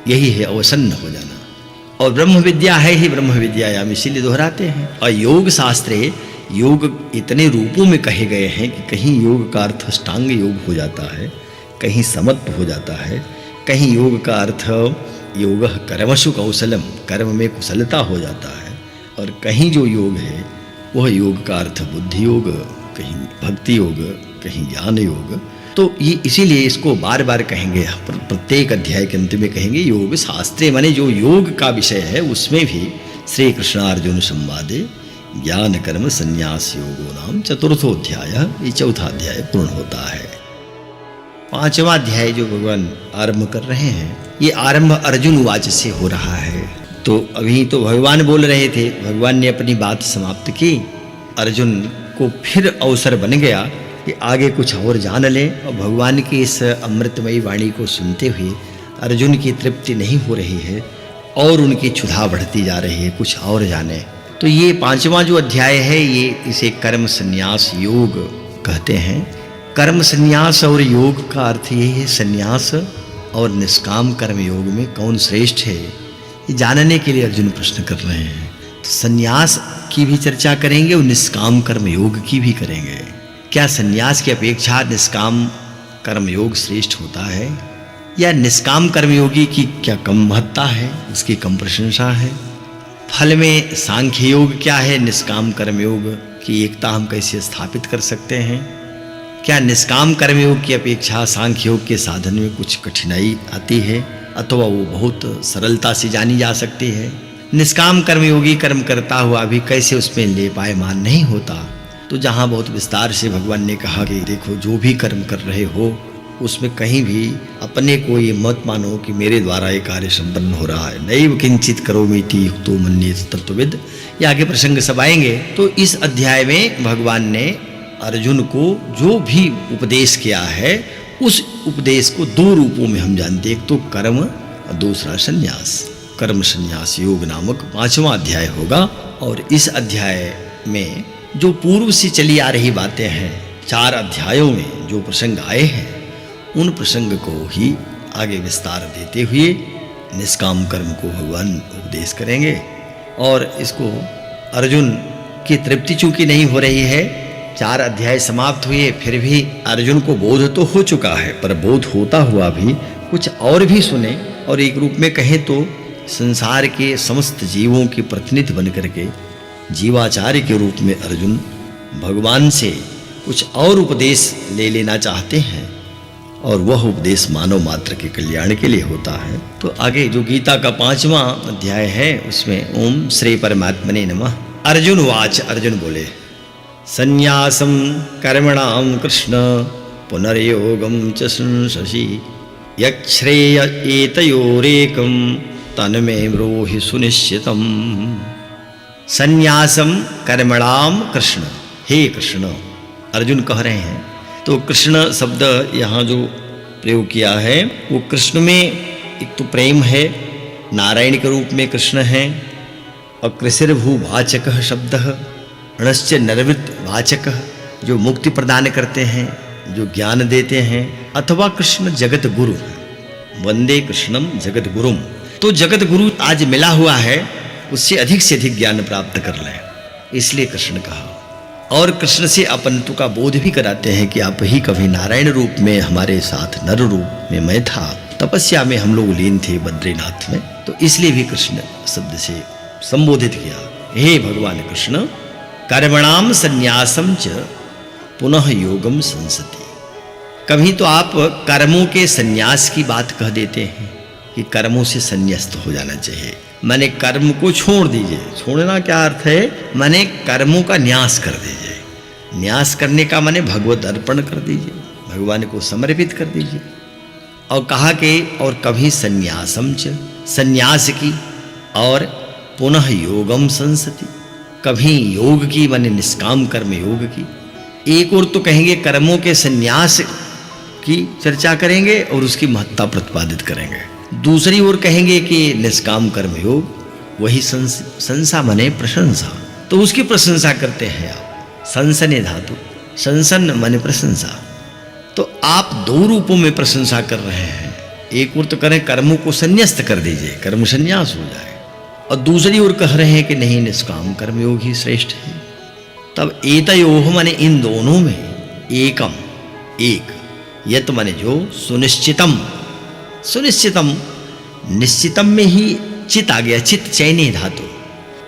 यही है अवसन्न हो जाना। और ब्रह्म विद्या है ही ब्रह्म विद्यायाम, इसीलिए दोहराते हैं। और योग शास्त्रे योग इतने रूपों में कहे गए हैं कि कहीं योग का अर्थ अष्टांग योग हो जाता है, कहीं समत्व हो जाता है, कहीं योग का अर्थ योग कर्मसु कौशलम, कर्म में कुशलता हो जाता है, और कहीं जो योग है वह योग का अर्थ बुद्धि योग, कहीं भक्ति योग, कहीं ज्ञान योग। तो ये इसीलिए इसको बार बार कहेंगे, प्रत्येक अध्याय के अंत में कहेंगे योग शास्त्रे, माने जो योग का विषय है उसमें भी श्री कृष्णार्जुन संवादे ज्ञान कर्म संन्यास योगो नाम चतुर्थोध्याय, ये चौथा अध्याय पूर्ण होता है। पांचवा अध्याय जो भगवान आरंभ कर रहे हैं, ये आरंभ अर्जुन वाच से हो रहा है। तो अभी तो भगवान बोल रहे थे, भगवान ने अपनी बात समाप्त की, अर्जुन को फिर अवसर बन गया कि आगे कुछ और जान ले। और भगवान की इस अमृतमयी वाणी को सुनते हुए अर्जुन की तृप्ति नहीं हो रही है और उनकी क्षुधा बढ़ती जा रही है, कुछ और जाने। तो ये पांचवा जो अध्याय है, ये इसे कर्म संन्यास योग कहते हैं। कर्म संन्यास और योग का अर्थ ये है, संन्यास और निष्काम कर्म योग में कौन श्रेष्ठ है, ये जानने के लिए अर्जुन प्रश्न कर रहे हैं। तो संन्यास की भी चर्चा करेंगे और निष्काम कर्म योग की भी करेंगे। क्या संन्यास की अपेक्षा निष्काम कर्म योग श्रेष्ठ होता है, या निष्काम कर्मयोगी की क्या कम महत्ता है, उसकी कम प्रशंसा है? फल में सांख्य योग क्या है, निष्काम कर्मयोग की एकता हम कैसे स्थापित कर सकते हैं? क्या निष्काम कर्मयोग की अपेक्षा सांख्य योग के साधन में कुछ कठिनाई आती है, अथवा वो बहुत सरलता से जानी जा सकती है? निष्काम कर्मयोगी कर्म करता हुआ भी कैसे उसमें लेपायमान नहीं होता? तो जहाँ बहुत विस्तार से भगवान ने कहा कि देखो, जो भी कर्म कर रहे हो उसमें कहीं भी अपने को ये मत मानो कि मेरे द्वारा ये कार्य संपन्न हो रहा है। नैव किंचित करोमीति युक्तो मन्येत तत्त्वविद, ये आगे प्रसंग सब आएंगे। तो इस अध्याय में भगवान ने अर्जुन को जो भी उपदेश किया है, उस उपदेश को दो रूपों में हम जानते हैं, एक तो कर्म और दूसरा संन्यास। कर्म संन्यास योग नामक पांचवा अध्याय होगा। और इस अध्याय में जो पूर्व से चली आ रही बातें हैं, 4 अध्यायों में जो प्रसंग आए हैं, उन प्रसंग को ही आगे विस्तार देते हुए निष्काम कर्म को भगवान उपदेश करेंगे। और इसको अर्जुन की तृप्ति चूंकि नहीं हो रही है, 4 अध्याय समाप्त हुए, फिर भी अर्जुन को बोध तो हो चुका है, पर बोध होता हुआ भी कुछ और भी सुने। और एक रूप में कहें तो संसार के समस्त जीवों के प्रतिनिधि बन करके जीवाचार्य के रूप में अर्जुन भगवान से कुछ और उपदेश ले लेना चाहते हैं, और वह उपदेश मानव मात्र के कल्याण के लिए होता है। तो आगे जो गीता का 5वां अध्याय है, उसमें ओम श्री परमात्मने नमः। अर्जुन वाच, अर्जुन बोले, संन्यासम कर्मणाम कृष्ण पुनर्योगम च संशसि यच्छ्रेय एतयोरेकम तन्मे ब्रूहि सुनिश्चितम। संन्यासम कर्मणाम कृष्ण, हे कृष्ण, अर्जुन कह रहे हैं। तो कृष्ण शब्द यहाँ जो प्रयोग किया है, वो कृष्ण में एक तो प्रेम है, नारायण के रूप में कृष्ण है, और कृषिर्भू वाचक शब्द, णश्च नरवृत वाचक, जो मुक्ति प्रदान करते हैं, जो ज्ञान देते हैं, अथवा कृष्ण जगत गुरु, वंदे कृष्णम जगत गुरुम। तो जगत गुरु आज मिला हुआ है, उससे अधिक ज्ञान प्राप्त कर लें, इसलिए कृष्ण कहा। और कृष्ण से अपनत्व का बोध भी कराते हैं कि आप ही कभी नारायण रूप में हमारे साथ नर रूप में मैं था, तपस्या में हम लोग लीन थे बद्रीनाथ में, तो इसलिए भी कृष्ण शब्द से संबोधित किया। हे भगवान कृष्ण, कर्मणाम संन्यासम च पुनः योगम संसति। कभी तो आप कर्मों के संन्यास की बात कह देते हैं कि कर्मों से संन्यास्त हो जाना चाहिए, माने कर्म को छोड़ दीजिए। छोड़ना क्या अर्थ है, माने कर्मों का न्यास कर दीजिए। न्यास करने का माने भगवत अर्पण कर दीजिए, भगवान को समर्पित कर दीजिए। और कहा कि और कभी संन्यासम च, संन्यास की, और पुनः योगम संसति, कभी योग की माने निष्काम कर्म योग की। एक और तो कहेंगे कर्मों के संन्यास की चर्चा करेंगे और उसकी महत्ता प्रतिपादित करेंगे। दूसरी ओर कहेंगे कि निष्काम कर्म योग, वही संसा माने प्रशंसा, तो उसकी प्रशंसा करते हैं आप। संसने धातु, संसन माने प्रशंसा। तो आप 2 रूपों में प्रशंसा कर रहे हैं। एक ओर तो करें कर्मों को संन्यास्त कर दीजिए, कर्म संन्यास हो जाए, और दूसरी ओर कह रहे हैं कि नहीं, निष्काम कर्मयोग ही श्रेष्ठ है। तब एतयोः माने इन दोनों में एकम, एक, यत माने जो, सुनिश्चितम, सुनिश्चितम, निश्चितम में ही चित आ गया, चित चयनी धातु,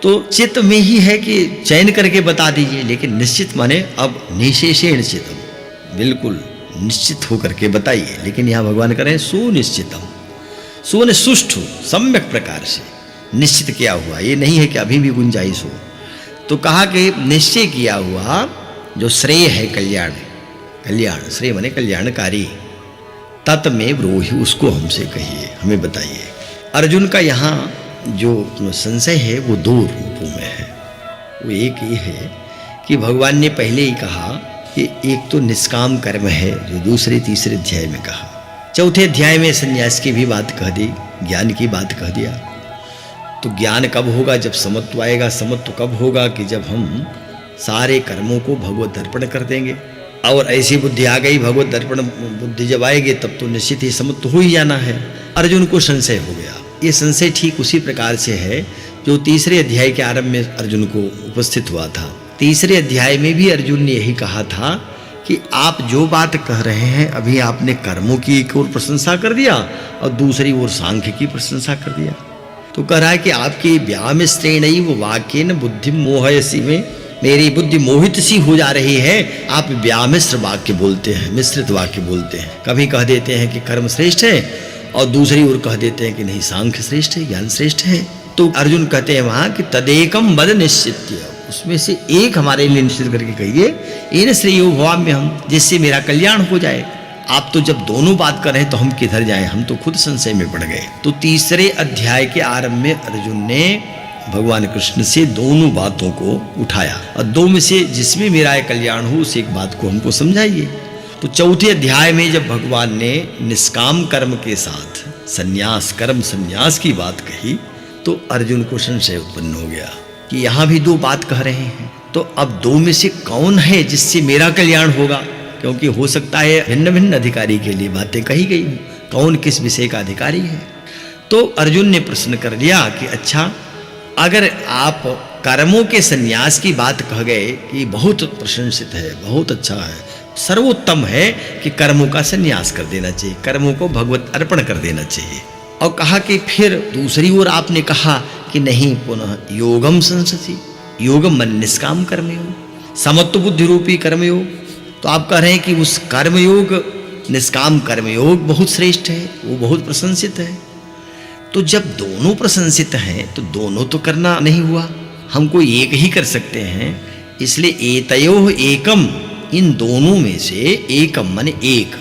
तो चित में ही है कि चयन करके बता दीजिए, लेकिन निश्चित माने अब निशेषेण चितम, बिल्कुल निश्चित होकर के बताइए। लेकिन यहाँ भगवान करें सुनिश्चितम, सुने सुष्ठु सम्यक प्रकार से निश्चित किया हुआ, ये नहीं है कि अभी भी गुंजाइश हो। तो कहा कि निश्चय किया हुआ जो श्रेय है, कल्याण, कल्याण श्रेय माने कल्याणकारी, तत् में ब्रूहि, उसको हमसे कहिए, हमें बताइए। अर्जुन का यहाँ जो संशय है वो दो रूपों में है। वो एक ये है कि भगवान ने पहले ही कहा कि एक तो निष्काम कर्म है, जो दूसरे तीसरे अध्याय में कहा, चौथे अध्याय में संन्यास की भी बात कह दी, ज्ञान की बात कह दिया। तो ज्ञान कब होगा? जब समत्व आएगा। समत्व कब होगा? कि जब हम सारे कर्मों को भगवत अर्पण कर देंगे। और ऐसी बुद्धि आ गई, भगवत दर्पण बुद्धि जब आएगी तब तो निश्चित ही समत्व हो ही जाना है। अर्जुन को संशय हो गया। ये संशय ठीक उसी प्रकार से है जो तीसरे अध्याय के आरंभ में अर्जुन को उपस्थित हुआ था। तीसरे अध्याय में भी अर्जुन ने यही कहा था कि आप जो बात कह रहे हैं, अभी आपने कर्मों की एक ओर प्रशंसा कर दिया और दूसरी ओर सांख्य की प्रशंसा कर दिया। तो कह रहा है कि आपकी व्याम स्त्रेणैव वाक्येन बुद्धि मोहयसी में मेरी बुद्धि मोहित सी हो जा रही है। आप व्यामिश्र वाक्य बोलते हैं, मिश्रित वाक्य बोलते हैं। कभी कह देते हैं कि कर्म श्रेष्ठ है और दूसरी ओर कह देते हैं कि नहीं, सांख्य श्रेष्ठ है, ज्ञान श्रेष्ठ है। तो अर्जुन कहते हैं वहां कि तदेकम वद निश्चित्य, उसमें से एक हमारे लिए निश्चित करके कहिए, इन श्रेयो भवाम्य हम, जिससे मेरा कल्याण हो जाए। आप तो जब दोनों बात कर रहे हैं तो हम किधर जाएं, हम तो खुद संशय में पड़ गए। तो तीसरे अध्याय के आरंभ में अर्जुन ने भगवान कृष्ण से दोनों बातों को उठाया और दो में से जिसमें मेरा कल्याण हो उस एक बात को हमको समझाइए। तो चौथे अध्याय में जब भगवान ने निष्काम कर्म के साथ संन्यास, कर्म संन्यास की बात कही, तो अर्जुन को संशय उत्पन्न हो गया कि यहाँ भी दो बात कह रहे हैं, तो अब दो में से कौन है जिससे मेरा कल्याण होगा? क्योंकि हो सकता है भिन्न भिन्न अधिकारी के लिए बातें कही गई हूँ, कौन किस विषय का अधिकारी है। तो अर्जुन ने प्रश्न कर लिया कि अच्छा, अगर आप कर्मों के संन्यास की बात कह गए कि बहुत प्रशंसित है, बहुत अच्छा है, सर्वोत्तम है कि कर्मों का संन्यास कर देना चाहिए, कर्मों को भगवत अर्पण कर देना चाहिए। और कहा कि फिर दूसरी ओर आपने कहा कि नहीं, पुनः योगम संसति, योगम मन निष्काम कर्मयोग, समत्व बुद्धि रूपी कर्मयोग। तो आप कह रहे हैं कि उस कर्मयोग, निष्काम कर्मयोग बहुत श्रेष्ठ है, वो बहुत प्रशंसित है। तो जब दोनों प्रशंसित हैं तो दोनों तो करना नहीं हुआ, हमको एक ही कर सकते हैं। इसलिए एतयोः एकम, इन दोनों में से एकम माने एक,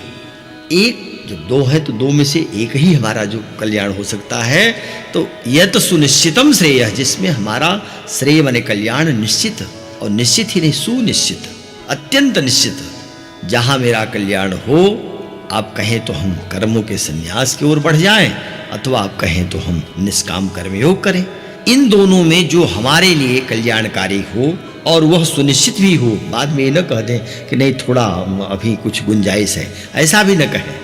एक जब दो है तो दो में से एक ही हमारा जो कल्याण हो सकता है। तो यत सुनिश्चितम श्रेय, जिसमें हमारा श्रेय माने कल्याण निश्चित, और निश्चित ही नहीं सुनिश्चित, अत्यंत निश्चित, जहां मेरा कल्याण हो। आप कहें तो हम कर्मों के संन्यास की ओर बढ़ जाएं, अथवा आप कहें तो हम निष्काम कर्मयोग करें। इन दोनों में जो हमारे लिए कल्याणकारी हो और वह सुनिश्चित भी हो, बाद में ये न कह दें कि नहीं थोड़ा अभी कुछ गुंजाइश है, ऐसा भी न कहें।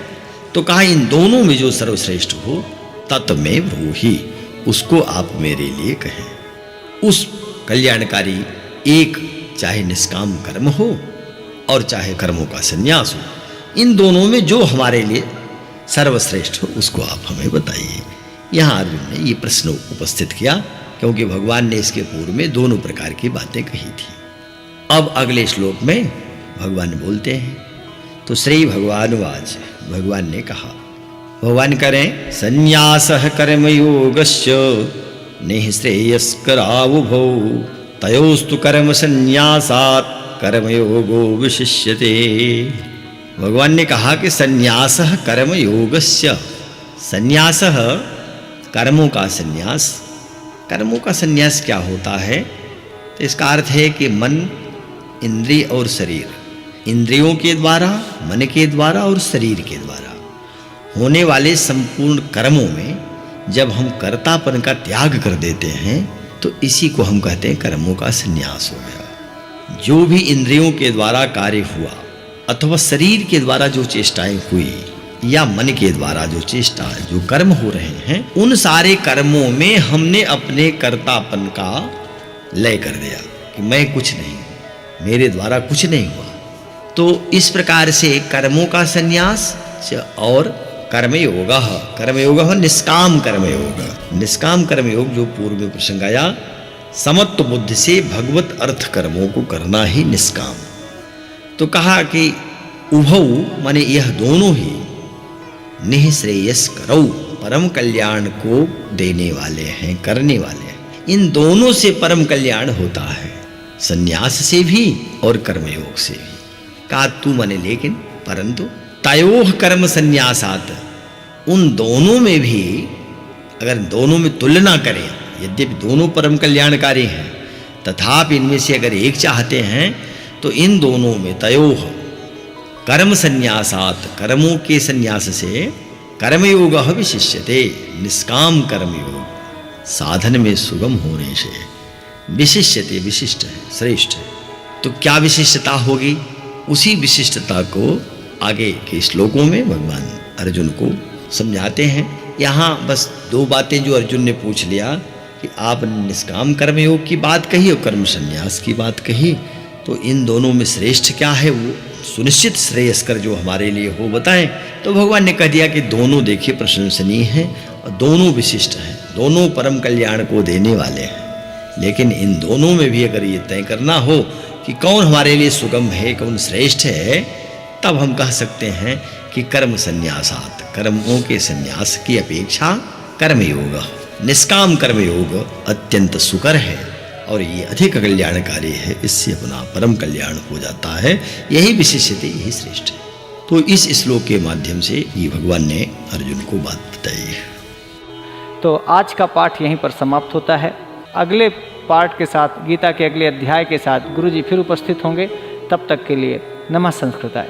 तो कहा इन दोनों में जो सर्वश्रेष्ठ हो तत् में ब्रूहि, उसको आप मेरे लिए कहें। उस कल्याणकारी एक, चाहे निष्काम कर्म हो और चाहे कर्मों का संन्यास हो, इन दोनों में जो हमारे लिए सर्वश्रेष्ठ हो उसको आप हमें बताइए। यहाँ अर्जुन ने ये प्रश्न उपस्थित किया क्योंकि भगवान ने इसके पूर्व में दोनों प्रकार की बातें कही थी। अब अगले श्लोक में भगवान बोलते हैं, तो श्री भगवानुवाच, भगवान ने कहा, भगवान करें, संन्यासः कर्मयोगस्य निःश्रेयस्करावुभौ तयोस्तु कर्म संन्यासात् कर्मयोगो विशिष्यते। भगवान ने कहा कि संन्यासः कर्मयोगस्य, संन्यासः कर्मों का संन्यास। कर्मों का संन्यास क्या होता है? तो इसका अर्थ है कि मन, इंद्रिय और शरीर, इंद्रियों के द्वारा, मन के द्वारा और शरीर के द्वारा होने वाले संपूर्ण कर्मों में जब हम कर्तापन का त्याग कर देते हैं तो इसी को हम कहते हैं कर्मों का संन्यास हो गया। जो भी इंद्रियों के द्वारा कार्य हुआ अथवा शरीर के द्वारा जो चेष्टाएं हुई या मन के द्वारा जो चेष्टा, जो कर्म हो रहे हैं, उन सारे कर्मों में हमने अपने कर्तापन का लय कर दिया कि मैं कुछ नहीं, मेरे द्वारा कुछ नहीं हुआ। तो इस प्रकार से कर्मों का संन्यास और कर्मयोग निष्काम कर्मयोग। निष्काम कर्मयोग जो पूर्व में प्रसंग आया, समत्व बुद्धि से भगवत अर्थ कर्मों को करना ही निष्काम। तो कहा कि उभौ माने यह दोनों ही निःश्रेयस करौ, परम कल्याण को देने वाले हैं, करने वाले हैं। इन दोनों से परम कल्याण होता है, संन्यास से भी और कर्मयोग से भी। का तू माने लेकिन परंतु तयोः कर्म संन्यासात, उन दोनों में भी अगर दोनों में तुलना करें, यद्यपि दोनों परम कल्याणकारी हैं, तथापि इनमें से अगर एक चाहते हैं तो इन दोनों में तयोः कर्म संन्यासात, कर्मों के संन्यास से कर्मयोग विशिष्यते, निष्काम कर्मयोग साधन में सुगम होने से विशिष्यते, विशिष्ट है, श्रेष्ठ है। तो क्या विशिष्टता होगी? उसी विशिष्टता को आगे के श्लोकों में भगवान अर्जुन को समझाते हैं। यहाँ बस दो बातें जो अर्जुन ने पूछ लिया कि आप निष्काम कर्मयोग की बात कही और कर्म संन्यास की बात कही, तो इन दोनों में श्रेष्ठ क्या है, वो सुनिश्चित श्रेयस्कर जो हमारे लिए हो बताएं। तो भगवान ने कह दिया कि दोनों देखिए प्रशंसनीय हैं और दोनों विशिष्ट हैं, दोनों परम कल्याण को देने वाले हैं। लेकिन इन दोनों में भी अगर ये तय करना हो कि कौन हमारे लिए सुगम है, कौन श्रेष्ठ है, तब हम कह सकते हैं कि कर्म संन्यासात, कर्मों के संन्यास की अपेक्षा कर्मयोग, निष्काम कर्मयोग अत्यंत सुकर है और ये अधिक कल्याणकारी है। इससे अपना परम कल्याण हो जाता है, यही विशिष्टता, यही श्रेष्ठ है। तो इस श्लोक के माध्यम से ये भगवान ने अर्जुन को बात बताई है। तो आज का पाठ यहीं पर समाप्त होता है। अगले पाठ के साथ, गीता के अगले अध्याय के साथ गुरुजी फिर उपस्थित होंगे। तब तक के लिए नमः संस्कृताय।